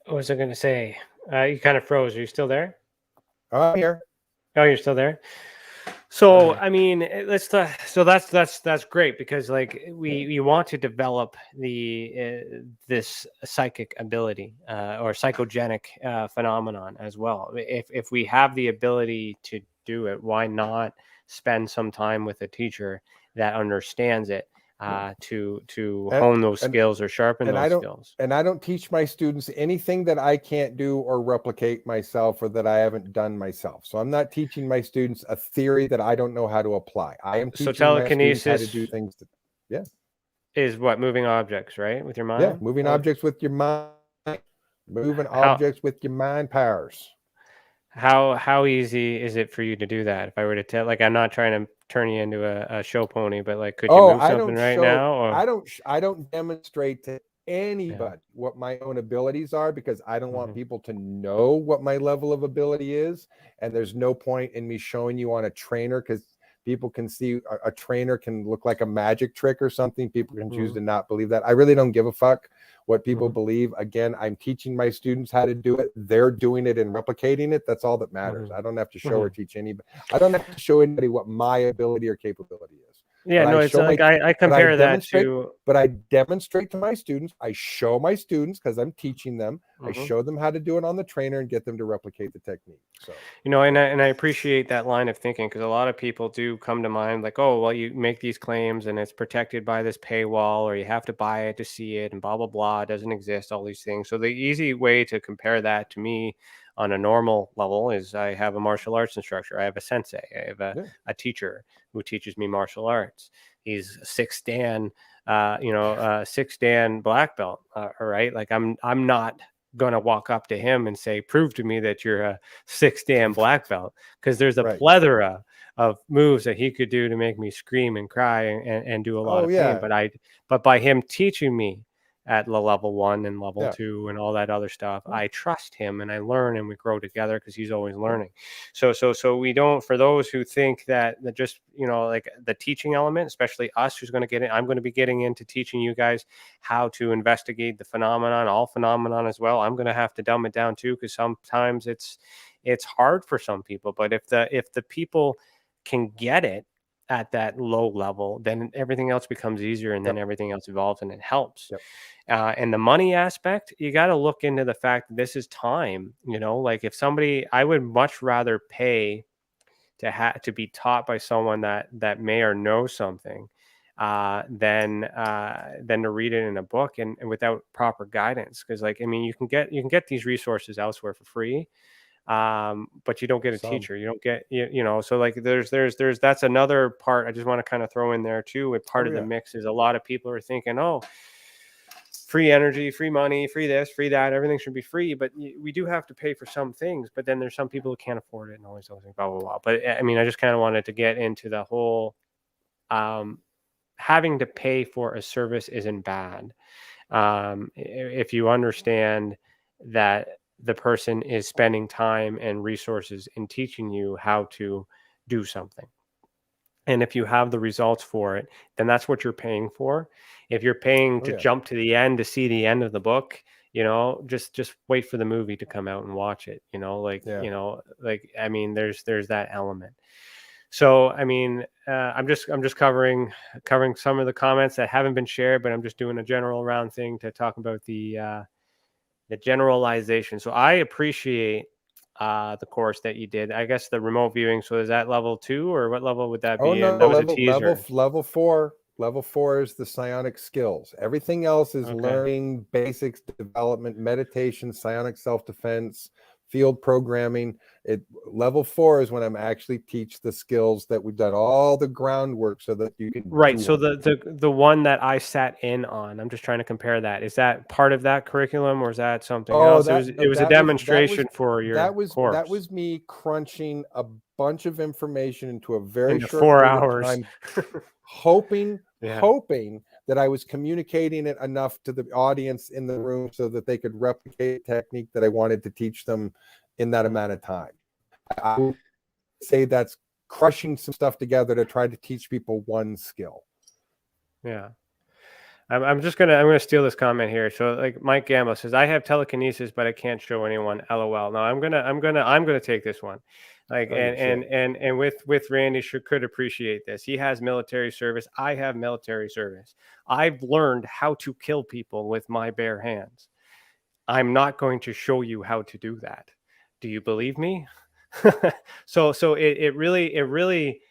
What was I going to say? You kind of froze. Are you still there? I'm here. Oh, you're still there. So I mean, let's so that's great, because like we want to develop the this psychic ability or psychogenic phenomenon as well. If we have the ability to do it, why not spend some time with a teacher that understands it to hone those skills or sharpen those skills? And I don't teach my students anything that I can't do or replicate myself, or that I haven't done myself. So I'm not teaching my students a theory that I don't know how to apply. I am teaching telekinesis my students how to do things. Is what, moving objects, right, with your mind? Yeah, moving objects with your mind, moving objects with your mind powers. How easy is it for you to do that? If I were to tell, like, I'm not trying to turn you into a show pony, but like, could you move something right now? Or I don't demonstrate to anybody what my own abilities are, because I don't want people to know what my level of ability is. And there's no point in me showing you on a trainer, because people can see a trainer can look like a magic trick or something. People can choose to not believe that. I really don't give a fuck what people believe. Again, I'm teaching my students how to do it. They're doing it and replicating it. That's all that matters. I don't have to show or teach anybody. I don't have to show anybody what my ability or capability is. Yeah, no, it's like I compare that to. But I demonstrate to my students. I show my students, because I'm teaching them. I show them how to do it on the trainer and get them to replicate the technique. So, and I appreciate that line of thinking, because a lot of people do come to mind like, oh, well, you make these claims and it's protected by this paywall, or you have to buy it to see it, and blah blah blah, it doesn't exist, all these things. So the easy way to compare that to me on a normal level is I have a martial arts instructor. I have a sensei. I have a teacher who teaches me martial arts. He's a 6th Dan, 6th Dan black belt. All right. Like I'm not going to walk up to him and say, prove to me that you're a 6th Dan black belt, because there's a plethora of moves that he could do to make me scream and cry and do a lot of pain. But by him teaching me at level 1 and level 2 and all that other stuff, I trust him and I learn and we grow together, because he's always learning. So we don't, for those who think that just, like the teaching element, especially us who's going to get in, I'm going to be getting into teaching you guys how to investigate the phenomenon, all phenomenon as well. I'm going to have to dumb it down too, because sometimes it's hard for some people. But if the people can get it at that low level, then everything else becomes easier, and then everything else evolves and it helps. And the money aspect, you got to look into the fact that this is time. Like if somebody, I would much rather pay to be taught by someone that may or know something than to read it in a book and without proper guidance. Because like, I mean, you can get these resources elsewhere for free, but you don't get a teacher. You don't get so like there's that's another part I just want to kind of throw in there too. With part of the mix is a lot of people are thinking, oh, free energy, free money, free this, free that, everything should be free, but we do have to pay for some things. But then there's some people who can't afford it and all these other things, blah blah blah. But I mean, I just kind of wanted to get into the whole having to pay for a service isn't bad if you understand that the person is spending time and resources in teaching you how to do something. And if you have the results for it, then that's what you're paying for. If you're paying to jump to the end to see the end of the book, just wait for the movie to come out and watch it. I mean, there's that element. So, I mean, I'm just covering some of the comments that haven't been shared, but I'm just doing a general round thing to talk about the generalization. So I appreciate the course that you did. I guess the remote viewing. So is that level 2 or what level would that be? No, that was a teaser. Level 4. Level 4 is the psionic skills. Everything else is learning basics, development, meditation, psionic self-defense, field programming. Level 4 is when I'm actually teach the skills that we've done all the groundwork so that you can So the one that I sat in on, I'm just trying to compare that. Is that part of that curriculum or is that something else? It was a demonstration for your course. That was me crunching a bunch of information into a very short 4 hours time, hoping that I was communicating it enough to the audience in the room so that they could replicate a technique that I wanted to teach them in that amount of time. I would say that's crushing some stuff together to try to teach people one skill. Yeah. I'm gonna steal this comment here. So like Mike Gamble says, I have telekinesis, but I can't show anyone. LOL. No, I'm gonna take this one. Like and with Randy could appreciate this. He has military service. I have military service. I've learned how to kill people with my bare hands. I'm not going to show you how to do that. Do you believe me? So it really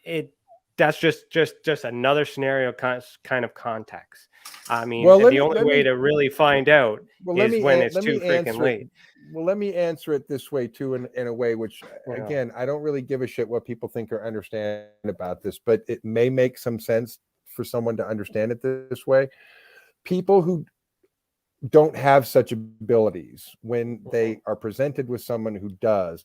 it that's just another scenario kind of context. I mean, the only way to really find out is when it's too freaking late. Well, let me answer it this way too, in a way which, again, I don't really give a shit what people think or understand about this, but it may make some sense for someone to understand it this way. People who don't have such abilities, when they are presented with someone who does,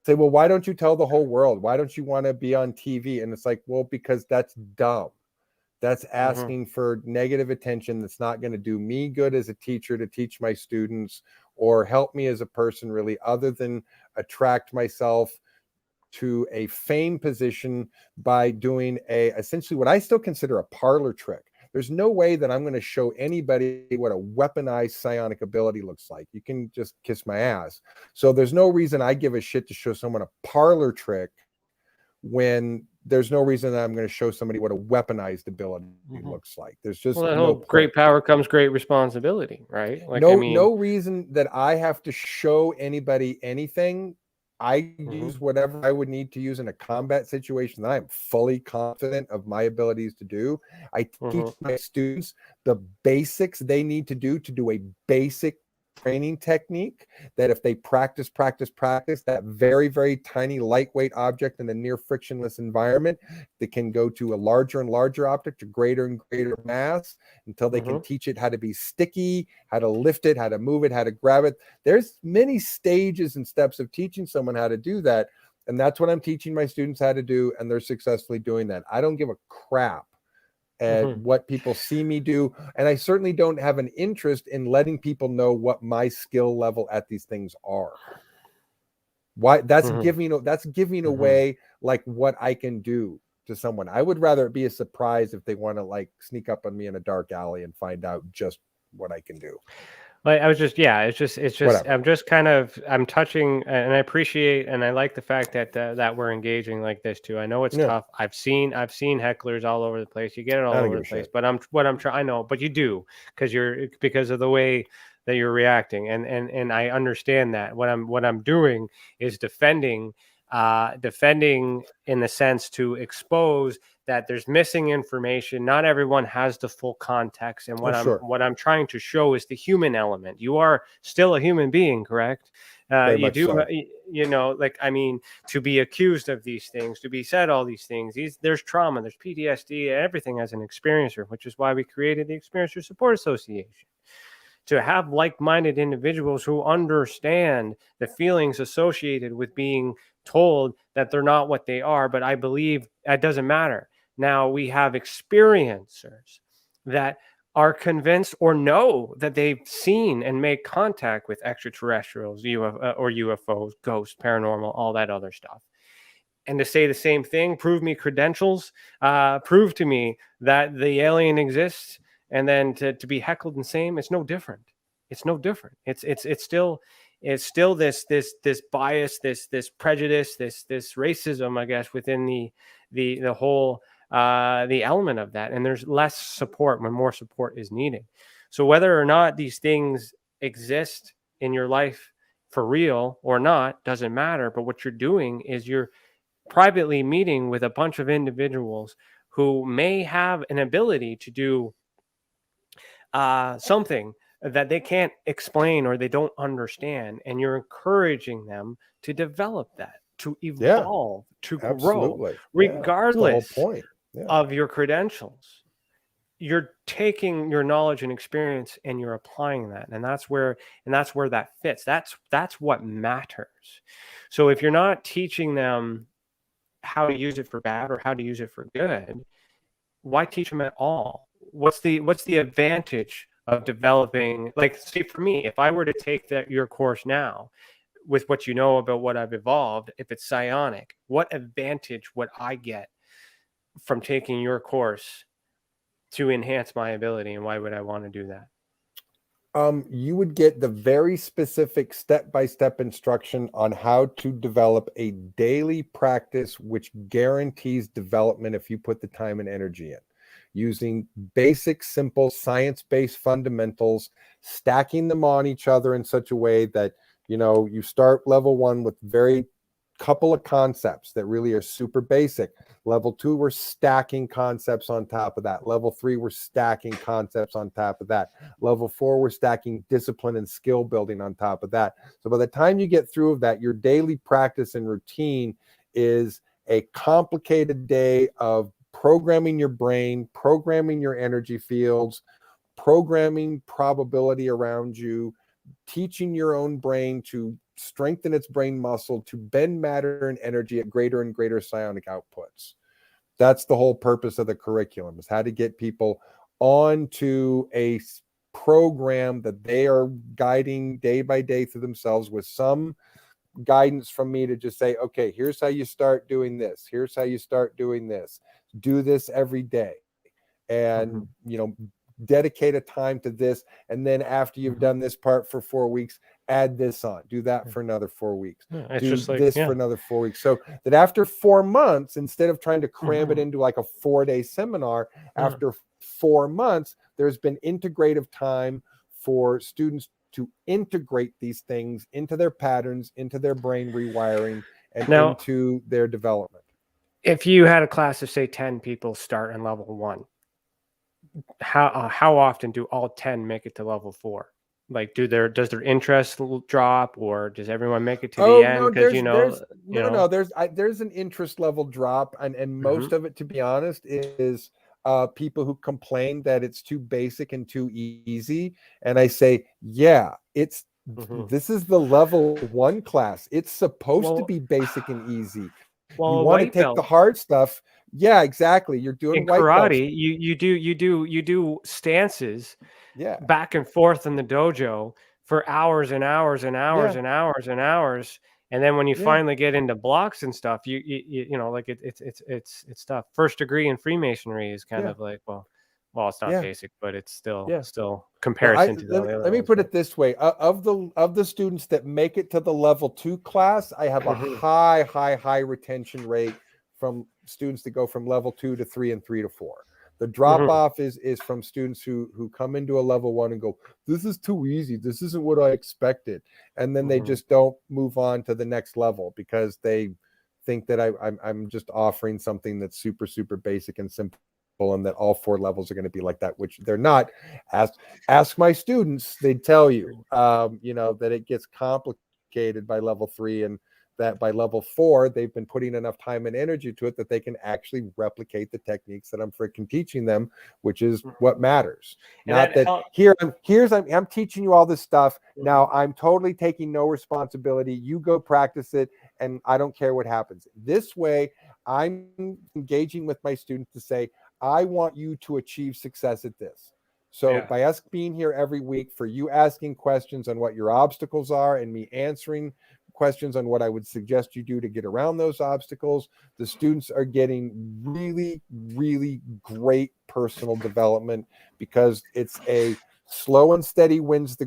say, well, why don't you tell the whole world? Why don't you want to be on TV? And it's like, well, because that's dumb. That's asking for negative attention. That's not going to do me good as a teacher to teach my students or help me as a person, really, other than attract myself to a fame position by doing essentially what I still consider a parlor trick. There's no way that I'm going to show anybody what a weaponized psionic ability looks like. You can just kiss my ass. So there's no reason I give a shit to show someone a parlor trick when there's no reason that I'm going to show somebody what a weaponized ability looks like. There's just great power comes great responsibility, right? Like, no reason that I have to show anybody anything. I use whatever I would need to use in a combat situation that I'm fully confident of my abilities to do. I teach my students the basics they need to do a basic training technique that if they practice that very, very tiny, lightweight object in a near frictionless environment, that can go to a larger and larger object to greater and greater mass until they can teach it how to be sticky, how to lift it, how to move it, how to grab it. There's many stages and steps of teaching someone how to do that. And that's what I'm teaching my students how to do. And they're successfully doing that. I don't give a crap at what people see me do. And I certainly don't have an interest in letting people know what my skill level at these things are. Why? That's giving away like what I can do to someone. I would rather it be a surprise if they want to like sneak up on me in a dark alley and find out just what I can do. Like it's just whatever. I'm touching, and I appreciate, and I like the fact that that we're engaging like this too. I know it's tough. I've seen hecklers all over the place. You get it all over the place, but I know, but you do because of the way that you're reacting, and I understand that. What I'm doing is defending in the sense to expose that there's missing information. Not everyone has the full context. And what I'm trying to show is the human element. You are still a human being, correct? You do, so. To be accused of these things, to be said all these things, there's trauma, there's PTSD, everything as an experiencer, which is why we created the Experiencer Support Association. To have like-minded individuals who understand the feelings associated with being told that they're not what they are, but I believe that doesn't matter. Now we have experiencers that are convinced or know that they've seen and made contact with extraterrestrials, or UFOs, ghosts, paranormal, all that other stuff. And to say the same thing, prove me credentials, prove to me that the alien exists, and then to be heckled and same, it's no different. It's no different. It's still this bias, this prejudice, this racism, I guess, within the whole the element of that. And there's less support when more support is needed. So whether or not these things exist in your life for real or not doesn't matter. But what you're doing is you're privately meeting with a bunch of individuals who may have an ability to do something that they can't explain or they don't understand, and you're encouraging them to develop that, to evolve, to grow, regardless of your credentials. You're taking your knowledge and experience and you're applying that, and that's where that fits. That's what matters. So if you're not teaching them how to use it for bad or how to use it for good, why teach them at all? What's the advantage of developing, like, see, for me, if I were to take your course now with what you know about what I've evolved, if it's psionic, what advantage would I get from taking your course to enhance my ability, and why would I want to do that? You would get the very specific step-by-step instruction on how to develop a daily practice which guarantees development if you put the time and energy in, using basic, simple, science-based fundamentals, stacking them on each other in such a way that, you know, you start level 1 with very couple of concepts that really are super basic. Level 2, we're stacking concepts on top of that. Level 3, we're stacking concepts on top of that. Level 4, we're stacking discipline and skill building on top of that. So by the time you get through that, your daily practice and routine is a complicated day of programming your brain, programming your energy fields, programming probability around you, teaching your own brain to strengthen its brain muscle, to bend matter and energy at greater and greater psionic outputs. That's the whole purpose of the curriculum, is how to get people onto a program that they are guiding day by day through themselves, with some guidance from me to just say, okay, here's how you start doing this. Here's how you start doing this. Do this every day. And, you know, dedicate a time to this, and then after you've done this part for 4 weeks, add this on, do that for another 4 weeks, It's do just like, this for another 4 weeks, so that after 4 months, instead of trying to cram it into like a 4-day seminar, after 4 months there's been integrative time for students to integrate these things into their patterns, into their brain rewiring, and now, into their development. If you had a class of, say, 10 people start in level 1, how often do all 10 make it to level 4? Like, does their interest drop, or does everyone make it to the end? No, Because there's an interest level drop, and most of it, to be honest, is people who complain that it's too basic and too easy. And I say, yeah, this is the level 1 class. It's supposed to be basic and easy. Well, you want to take the hard stuff. Yeah, exactly. You're doing in white karate. belts. You do stances, Yeah, back and forth in the dojo for hours and hours and hours and hours and hours. And then when you finally get into blocks and stuff, you know, like it's tough. First degree in Freemasonry is kind of like, well, it's not basic, but it's still comparison to the other let me ones, put it this way: of the students that make it to the level 2 class, I have a high retention rate from students that go from level 2 to 3 and 3 to 4. The drop off is from students who come into a level 1 and go, this is too easy, this isn't what I expected, and then they just don't move on to the next level because they think that I'm just offering something that's super basic and simple, and that all 4 levels are going to be like that, which they're not. Ask my students, they'd tell you, you know, that it gets complicated by level 3, and that by level 4 they've been putting enough time and energy to it that they can actually replicate the techniques that I'm freaking teaching them, which is what matters. And not that I'm teaching you all this stuff, now I'm totally taking no responsibility, you go practice it, and I don't care what happens. This way I'm engaging with my students to say, I want you to achieve success at this. So by us being here every week, for you asking questions on what your obstacles are and me answering questions on what I would suggest you do to get around those obstacles, the students are getting really great personal development, because it's a slow and steady wins the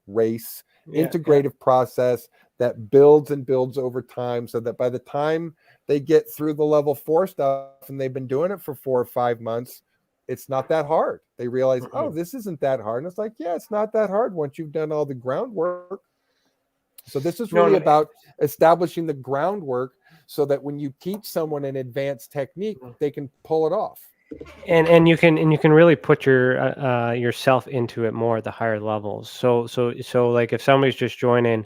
race, integrative process that builds and builds over time, so that by the time they get through the level 4 stuff and they've been doing it for 4 or 5 months, it's not that hard. They realize, oh, this isn't that hard. And it's like, yeah, it's not that hard once you've done all the groundwork. So this is really about establishing the groundwork so that when you teach someone an advanced technique, they can pull it off. And you can really put your yourself into it more at the higher levels. So like, if somebody's just joining,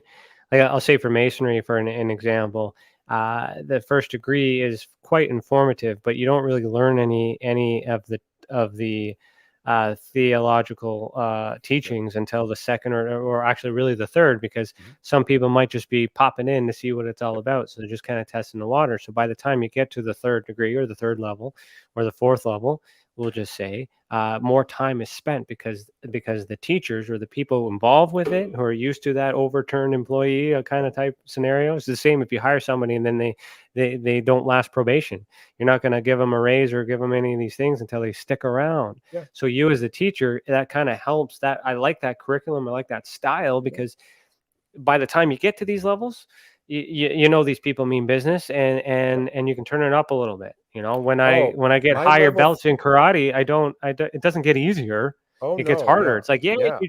like, I'll say for Masonry, for an example, the first degree is quite informative, but you don't really learn any of the theological teachings until the second or actually really the third, because some people might just be popping in to see what it's all about. So they're just kind of testing the water. So by the time you get to the third degree or the third level or the fourth level, we'll just say more time is spent because the teachers or the people involved with it who are used to that overturned employee kind of type scenario. It's the same if you hire somebody and then they don't last probation. You're not going to give them a raise or give them any of these things until they stick around. Yeah. So you as a teacher, that kind of helps. That I like that curriculum. I like that style because by the time you get to these levels, you know these people mean business, and you can turn it up a little bit. You know, when I get my higher level belts in karate, it doesn't get easier. Oh, It gets no, harder. yeah. It's like, yeah, Yeah.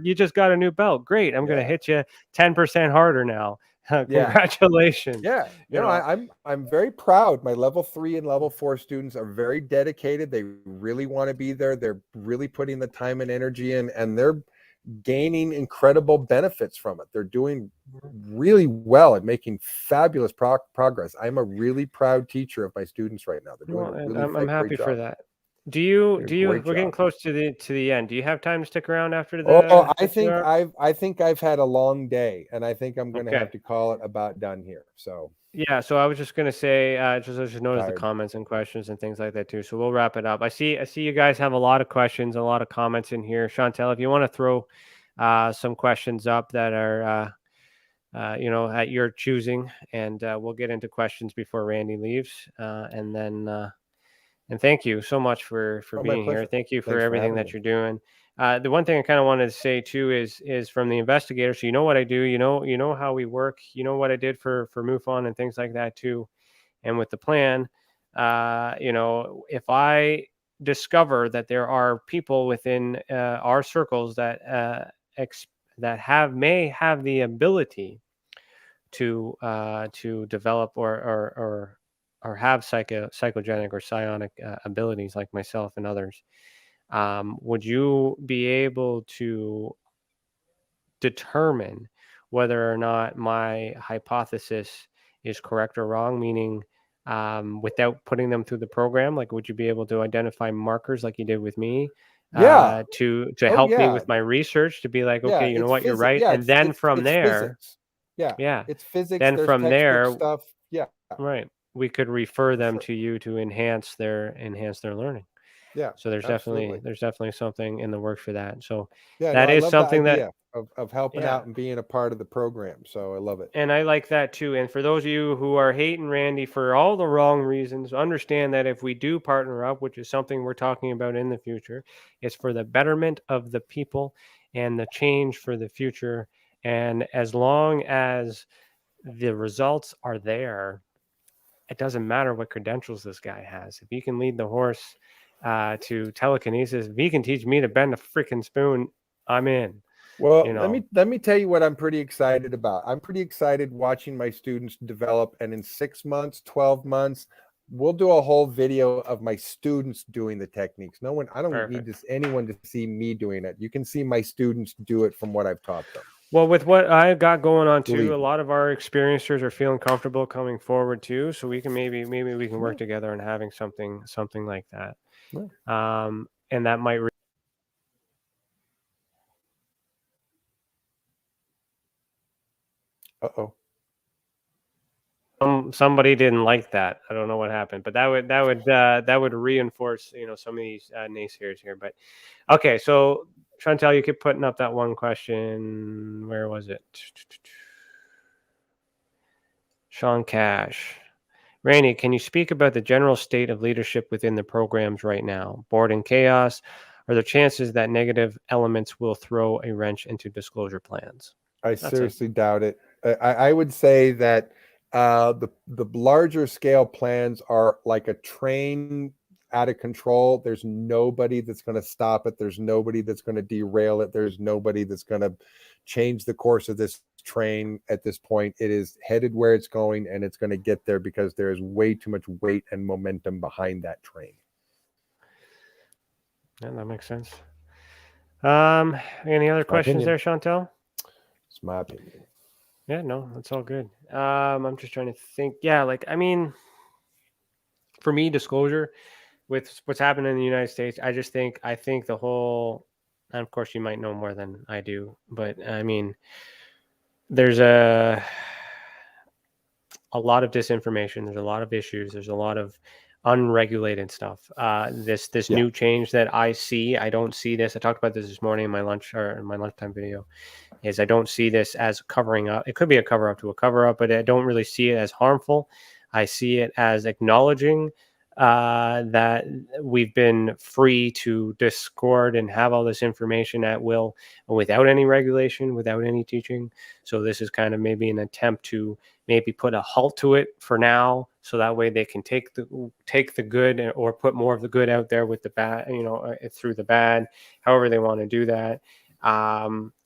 you just got a new belt. Great. I'm going to Yeah. hit you 10% harder now. Congratulations. Yeah. You No, know? I'm very proud. My level 3 and level 4 students are very dedicated. They really want to be there. They're really putting the time and energy in, and they're gaining incredible benefits from it. They're doing really well at making fabulous progress. I'm a really proud teacher of my students right now. They're doing Well, a and really I'm great happy for job. that. Doing a great We're getting job. close to the end. Do you have time to stick around after Oh, I the 2 think hours? I've had a long day, and I think I'm going to have Okay. to call it about done here. So Yeah, so I was just gonna say, just notice the tired. comments and questions and things like that too. So we'll wrap it up. I see you guys have a lot of questions, a lot of comments in here. Chantel, if you want to throw some questions up that are at your choosing, and we'll get into questions before Randy leaves, and thank you so much for Oh, my being here. pleasure. Thank you for Thanks for everything having that me. you're doing. The one thing I kind of wanted to say too is from the investigator. So you know what I do. You know how we work. You know what I did for MUFON and things like that too. And with the plan, if I discover that there are people within our circles that may have the ability to develop or have psychogenic or psionic abilities like myself and others, would you be able to determine whether or not my hypothesis is correct or wrong? Meaning, without putting them through the program, like, would you be able to identify markers like you did with me, Yeah. to Oh, help me yeah. with my research to be like, Yeah. okay, you know It's what, you're physics. right, Yeah. and then from It's there, physics. Yeah. yeah, It's physics. then There's from textbook there, stuff. Yeah. right, we could refer For them sure. to you to enhance their learning. Yeah. So Absolutely. there's definitely something in the works for that. So Yeah. No, that I is love the something that, idea of helping yeah. out and being a part of the program. So I love it. And I like that too. And for those of you who are hating Randy for all the wrong reasons, understand that if we do partner up, which is something we're talking about in the future, it's for the betterment of the people and the change for the future. And as long as the results are there, it doesn't matter what credentials this guy has. If he can lead the horse to telekinesis, if he can teach me to bend a freaking spoon, I'm in. Well, You know, let me tell you what I'm pretty excited about. I'm pretty excited watching my students develop, and in 6 months, 12 months, we'll do a whole video of my students doing the techniques. I don't need perfect. anyone to see me doing it. You can see my students do it from what I've taught them. Well, with what I've got going on too, Believe a me. lot of our experiencers are feeling comfortable coming forward too. So we can maybe we can work together on having something like that. Yeah. And that might. Uh-oh. Somebody didn't like that. I don't know what happened, but that would reinforce some of these naysayers here. But okay, so Chantel, you keep putting up that one question. Where was it? Sean Cash. Randy, can you speak about the general state of leadership within the programs right now? Bored and chaos? Are there chances that negative elements will throw a wrench into disclosure plans? I seriously doubt it. I would say that the larger scale plans are like a train out of control. There's nobody that's going to stop it. There's nobody that's going to derail it. There's nobody that's going to change the course of this train at this point. It is headed where it's going, and it's going to get there because there is way too much weight and momentum behind that train. Yeah, that makes sense. Any other questions there, Chantel? It's my opinion. Yeah, no, that's all good. I'm just trying to think. Yeah, like, I mean, for me, disclosure, with what's happening in the United States, I think the whole, and of course you might know more than I do, but I mean, there's a lot of disinformation. There's a lot of issues. There's a lot of unregulated stuff. This new change that I see, I don't see this. I talked about this morning in my lunchtime video. Is I don't see this as covering up. It could be a cover up to a cover up, but I don't really see it as harmful. I see it as acknowledging that we've been free to discord and have all this information at will without any regulation, without any teaching. So this is kind of maybe an attempt to maybe put a halt to it for now, so that way they can take the good or put more of the good out there with the bad, through the bad, however they want to do that.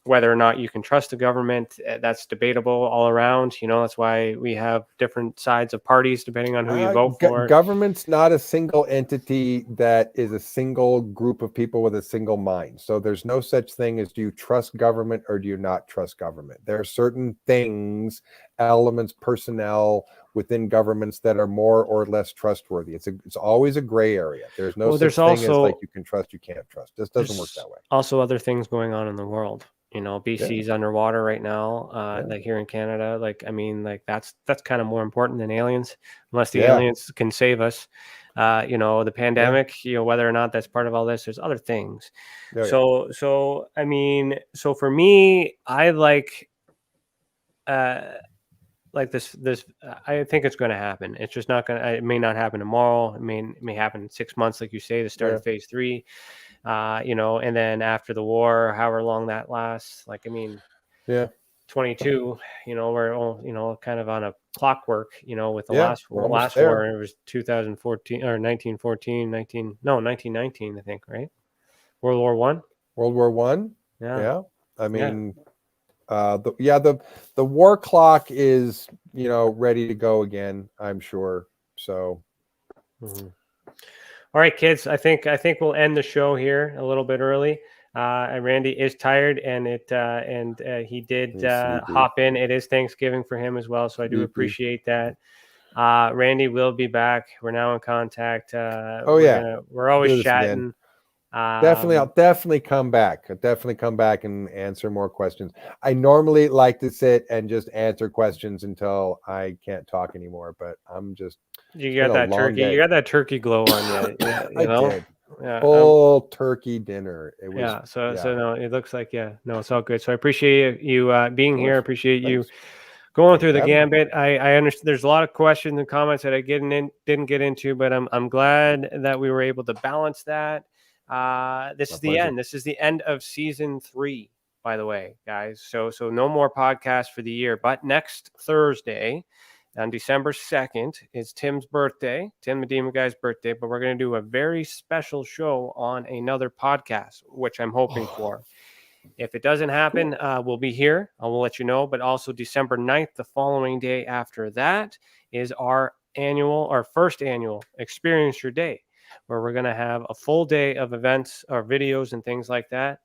Whether or not you can trust the government, that's debatable all around. That's why we have different sides of parties depending on who you vote for. Government's not a single entity that is a single group of people with a single mind. So there's no such thing as, do you trust government or do you not trust government? There are certain things, elements, personnel within governments that are more or less trustworthy. It's always a gray area. There's no such thing as like you can trust, you can't trust. This doesn't work that way. Also, other things going on in the world. BC's underwater right now, like here in Canada. Like, I mean, like that's kind of more important than aliens, unless the aliens can save us. The pandemic, whether or not that's part of all this, there's other things. So I mean, so for me, I like this, I think it's going to happen. It's just not going to, it may not happen tomorrow. It may happen in 6 months, like you say, the start of phase 3. And then after the war, however long that lasts, like, I mean, 22, we're all, kind of on a clockwork, with the last war, it was 2014 or 1919, I think, right? World War One. Yeah. I mean, the war clock is, ready to go again, I'm sure. So, All right, kids, I think we'll end the show here a little bit early. And Randy is tired, and he did hop in. It is Thanksgiving for him as well, so I do appreciate that. Randy will be back. We're now in contact. We're always chatting. I'll definitely come back. I'll definitely come back and answer more questions. I normally like to sit and just answer questions until I can't talk anymore, but I'm just. You got that turkey. You got that turkey glow on you. I did. Full turkey dinner. It was. So no, it looks like no, it's all good. So I appreciate you being here. I appreciate you going through the gambit. I understand there's a lot of questions and comments that I didn't get into, but I'm glad that we were able to balance that. This is the end. This is the end of season 3, by the way, guys. So no more podcasts for the year. But next Thursday, on December 2nd, is Tim's birthday, Tim Medema guy's birthday. But we're going to do a very special show on another podcast, which I'm hoping for. If it doesn't happen, we'll be here. I will let you know. But also December 9th, the following day after that, is our first annual Experience Your Day, where we're going to have a full day of events or videos and things like that,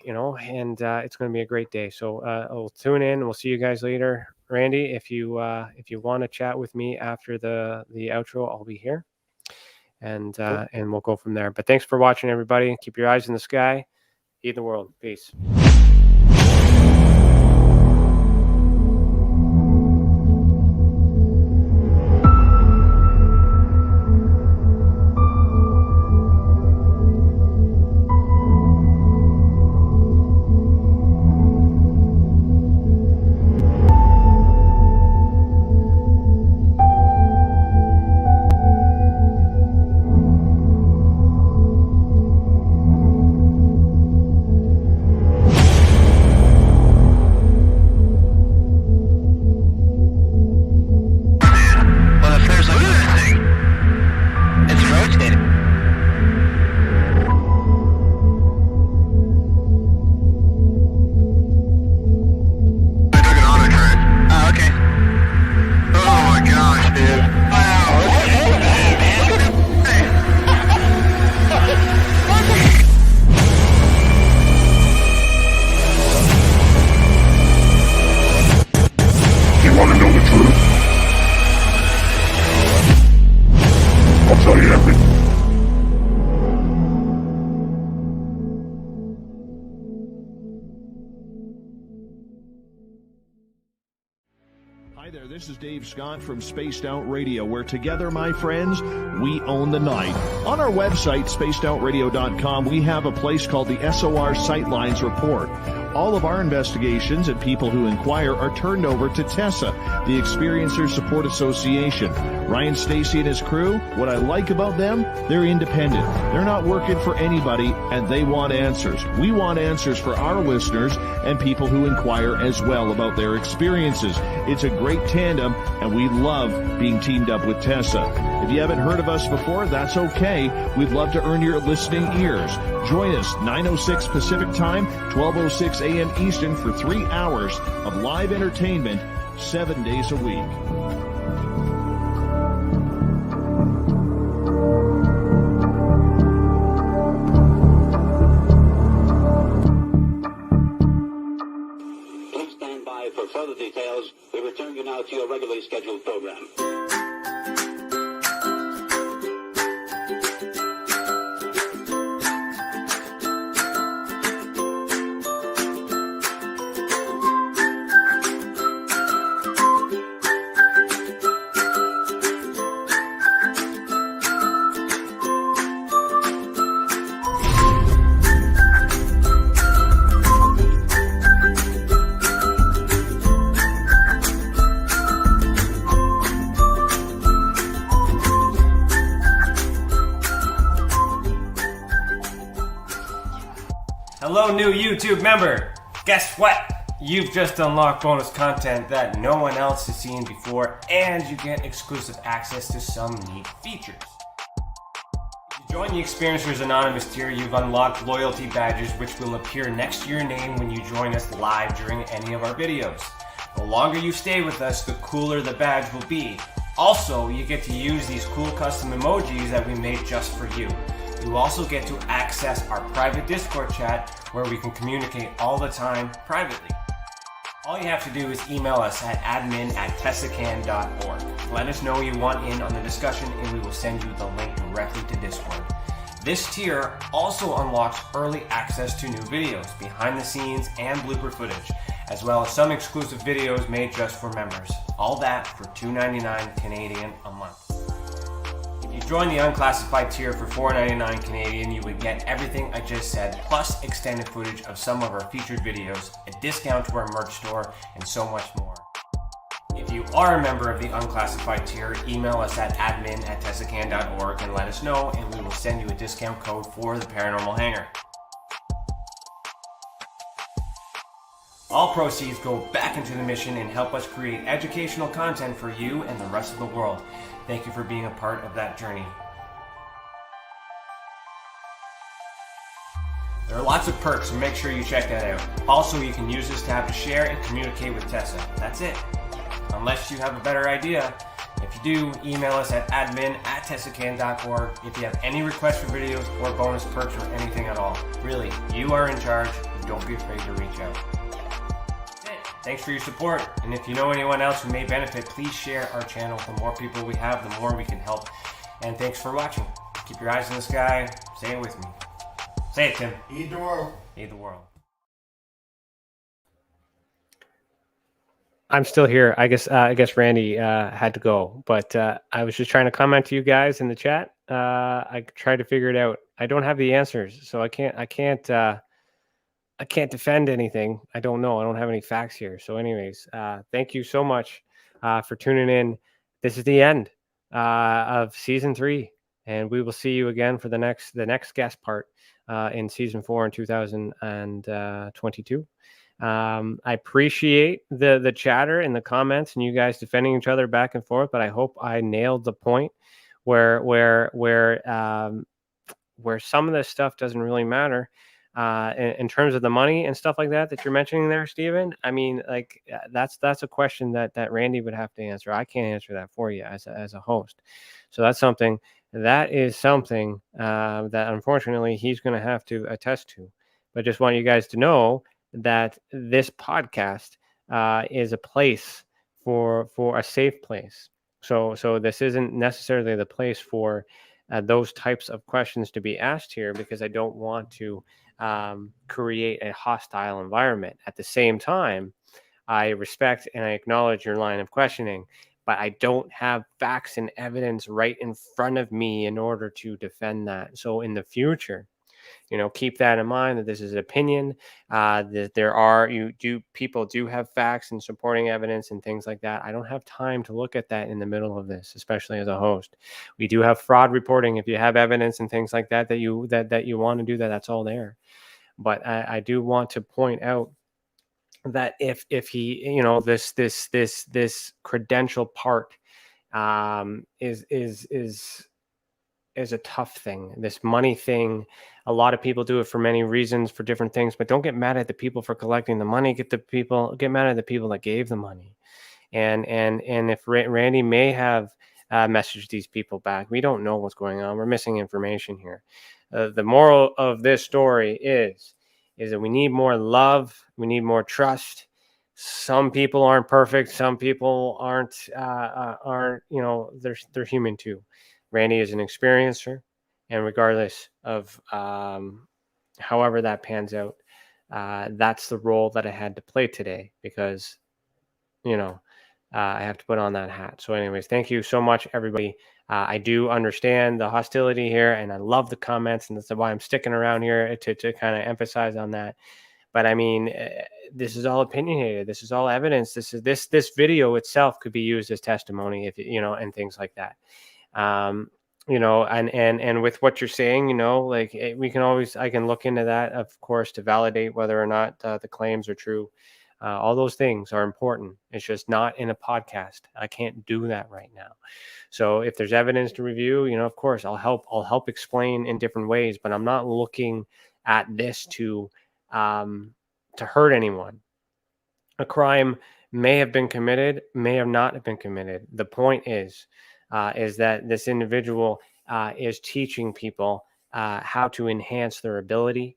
and it's going to be a great day. So we'll tune in. We'll see you guys later. Randy, if you want to chat with me after the outro, I'll be here, and we'll go from there. But thanks for watching, everybody. Keep your eyes in the sky. Feed the world. Peace. Hi there, this is Dave Scott from Spaced Out Radio, where together, my friends, we own the night. On our website, spacedoutradio.com, we have a place called the SOR Sightlines Report. All of our investigations and people who inquire are turned over to TESSA, the Experiencers Support Association. Ryan Stacy and his crew, what I like about them, they're independent. They're not working for anybody, and they want answers. We want answers for our listeners and people who inquire as well about their experiences. It's a great tandem, and we love being teamed up with TESSA. If you haven't heard of us before, that's okay. We'd love to earn your listening ears. Join us 9:06 Pacific Time, 12:06 a.m. Eastern for 3 hours of live entertainment, 7 days a week. Please stand by for further details. We return you now to your regularly scheduled program. Hello, new YouTube member. Guess what? You've just unlocked bonus content that no one else has seen before, and you get exclusive access to some neat features. If you join the Experiencers Anonymous tier, you've unlocked loyalty badges which will appear next to your name when you join us live during any of our videos. The longer you stay with us, the cooler the badge will be. Also, you get to use these cool custom emojis that we made just for you. You also get to access our private Discord chat where we can communicate all the time privately. All you have to do is email us at admin@tessacan.org. Let us know you want in on the discussion and we will send you the link directly to Discord. This tier also unlocks early access to new videos, behind the scenes and blooper footage, as well as some exclusive videos made just for members. All that for $2.99 Canadian a month. If you join the unclassified tier for $4.99 Canadian, you would get everything I just said, plus extended footage of some of our featured videos, a discount to our merch store, and so much more. If you are a member of the unclassified tier, email us at admin@tessacan.org and let us know, and we will send you a discount code for the Paranormal Hangar. All proceeds go back into the mission and help us create educational content for you and the rest of the world. Thank you for being a part of that journey. There are lots of perks, so make sure you check that out. Also, you can use this tab to share and communicate with Tessa. That's it. Unless you have a better idea. If you do, email us at admin@tessacan.org if you have any requests for videos or bonus perks or anything at all. Really, you are in charge. Don't be afraid to reach out. Thanks for your support, and if you know anyone else who may benefit, please share our channel. The more people we have, the more we can help. And thanks for watching. Keep your eyes in the sky. Say it with me. Say it, Tim. Heed the world. Heed the world. I'm still here. I guess Randy had to go, but I was just trying to comment to you guys in the chat. I tried to figure it out. I don't have the answers, so I can't defend anything. I don't know. I don't have any facts here. So anyways, thank you so much for tuning in. This is the end of season 3, and we will see you again for the next guest part in season 4 in 2022. I appreciate the chatter and the comments and you guys defending each other back and forth, but I hope I nailed the point where some of this stuff doesn't really matter. In terms of the money and stuff like that you're mentioning there, Stephen, I mean, like that's a question that Randy would have to answer. I can't answer that for you as a host. So that is something that unfortunately he's going to have to attest to. But I just want you guys to know that this podcast is a place for a safe place. So this isn't necessarily the place for those types of questions to be asked here, because I don't want to create a hostile environment. At the same time, I respect and I acknowledge your line of questioning, but I don't have facts and evidence right in front of me in order to defend that. So in the future, keep that in mind, that this is an opinion, that people do have facts and supporting evidence and things like that. I don't have time to look at that in the middle of this, especially as a host. We do have fraud reporting. If you have evidence and things like that, that you want to do that, that's all there. But I do want to point out that if he, this credential part is a tough thing. This money thing, a lot of people do it for many reasons, for different things, but don't get mad at the people for collecting the money. Get mad at the people that gave the money. And if Randy may have messaged these people back, we don't know what's going on. We're missing information here. The moral of this story is that we need more love. We need more trust. Some people aren't perfect. Some people aren't, they're human too. Randy is an experiencer, and regardless of however that pans out, that's the role that I had to play today, because, I have to put on that hat. So anyways, thank you so much, everybody. I do understand the hostility here, and I love the comments, and that's why I'm sticking around here to kind of emphasize on that. But I mean, this is all opinionated. This is all evidence. This video itself could be used as testimony, if and things like that. And with what you're saying, I can look into that, of course, to validate whether or not the claims are true. All those things are important. It's just not in a podcast. I can't do that right now. So if there's evidence to review, of course, I'll help explain in different ways, but I'm not looking at this to hurt anyone. A crime may have been committed, may have not have been committed. The point is that this individual is teaching people how to enhance their ability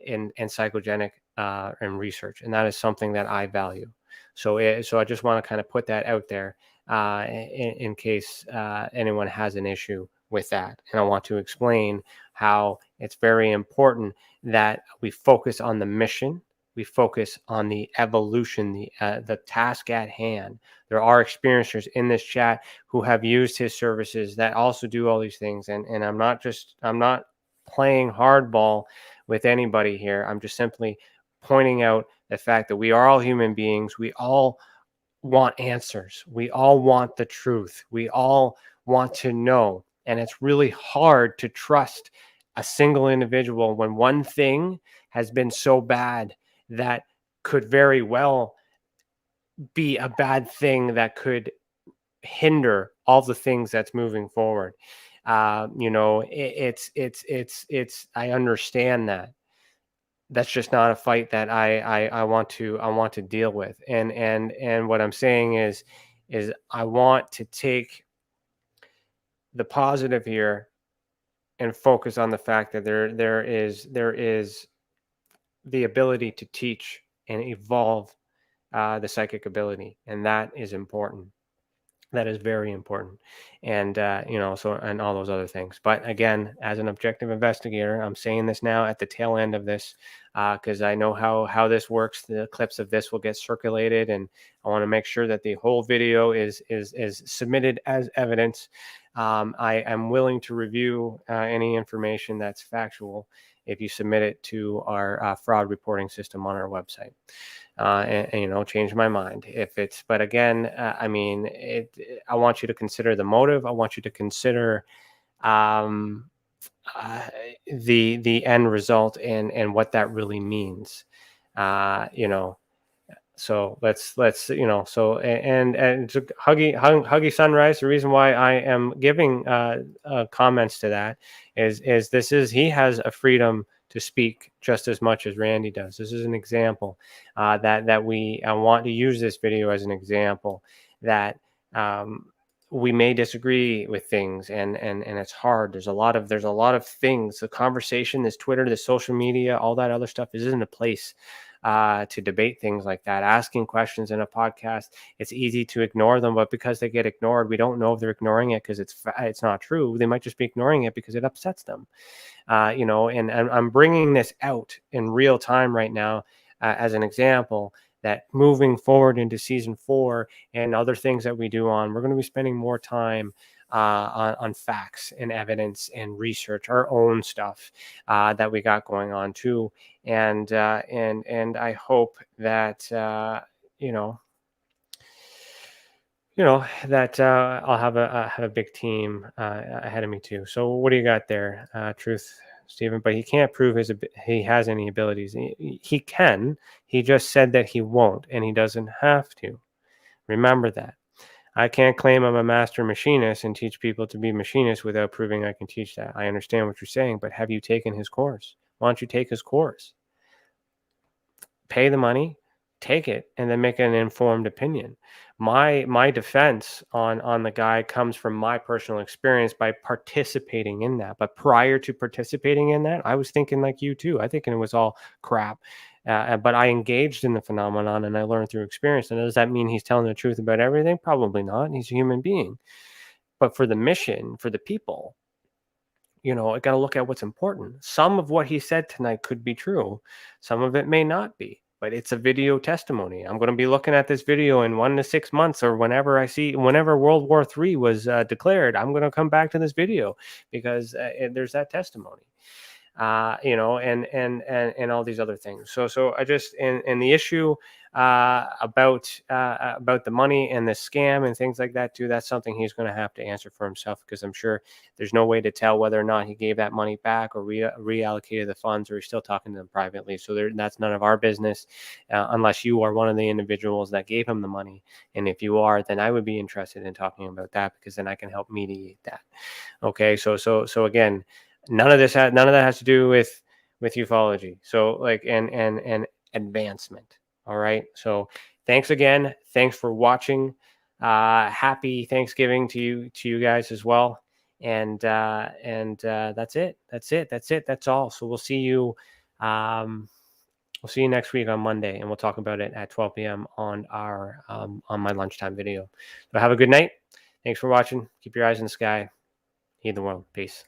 in psychogenic and research, and that is something that I value. So I just want to kind of put that out there in case anyone has an issue with that. And I want to explain how it's very important that we focus on the mission. We focus on the evolution, the task at hand. There are experiencers in this chat who have used his services that also do all these things. And I'm not playing hardball with anybody here. I'm just simply pointing out the fact that we are all human beings. We all want answers. We all want the truth. We all want to know. And it's really hard to trust a single individual when one thing has been so bad that could very well be a bad thing that could hinder all the things that's moving forward. It's I understand that. That's just not a fight that I want to deal with. And what I'm saying is I want to take the positive here and focus on the fact that there is the ability to teach and evolve the psychic ability, and that is important. That is very important. And and all those other things. But again, as an objective investigator, I'm saying this now at the tail end of this because I know how this works. The clips of this will get circulated, and I want to make sure that the whole video is submitted as evidence. I am willing to review any information that's factual if you submit it to our fraud reporting system on our website. And change my mind if it's, but again, I want you to consider the motive. I want you to consider the end result and what that really means. So let's and huggy sunrise. The reason why I am giving comments to that is he has a freedom to speak just as much as Randy does. This is an example that I want to use this video as an example that we may disagree with things and it's hard. There's a lot of things. The conversation, this Twitter, the social media, all that other stuff isn't a place to debate things like that. Asking questions in a podcast, it's easy to ignore them, but because they get ignored, we don't know if they're ignoring it because it's not true. They might just be ignoring it because it upsets them. And I'm bringing this out in real time right now as an example that moving forward into season 4 and other things that we do we're going to be spending more time on facts and evidence and research, our own stuff that we got going on too. And I hope that that I'll have a big team ahead of me too. So what do you got there, Truth, Stephen? But he can't prove he has any abilities. He can. He just said that he won't, and he doesn't have to. Remember that. I can't claim I'm a master machinist and teach people to be machinists without proving I can teach that. I understand what you're saying, but have you taken his course? Why don't you take his course? Pay the money, take it, and then make an informed opinion. My defense on the guy comes from my personal experience by participating in that. But prior to participating in that, I was thinking like you too. I thinking it was all crap. But I engaged in the phenomenon and I learned through experience. And does that mean he's telling the truth about everything? Probably not. He's a human being. But for the mission, for the people, I got to look at what's important. Some of what he said tonight could be true. Some of it may not be, but it's a video testimony. I'm going to be looking at this video in 1 to 6 months or whenever World War III was declared, I'm going to come back to this video because there's that testimony. And all these other things. So I just and the issue about the money and the scam and things like that too. That's something he's going to have to answer for himself, because I'm sure there's no way to tell whether or not he gave that money back or reallocated the funds, or he's still talking to them privately. So that's none of our business, unless you are one of the individuals that gave him the money. And if you are, then I would be interested in talking about that, because then I can help mediate that. Okay, so again. None of that has to do with ufology. So and advancement. All right. So thanks again. Thanks for watching. Happy Thanksgiving to you guys as well. And that's it. That's all. So we'll see you. We'll see you next week on Monday, and we'll talk about it at 12 p.m. on our on my lunchtime video. So have a good night. Thanks for watching. Keep your eyes in the sky. Heed the world. Peace.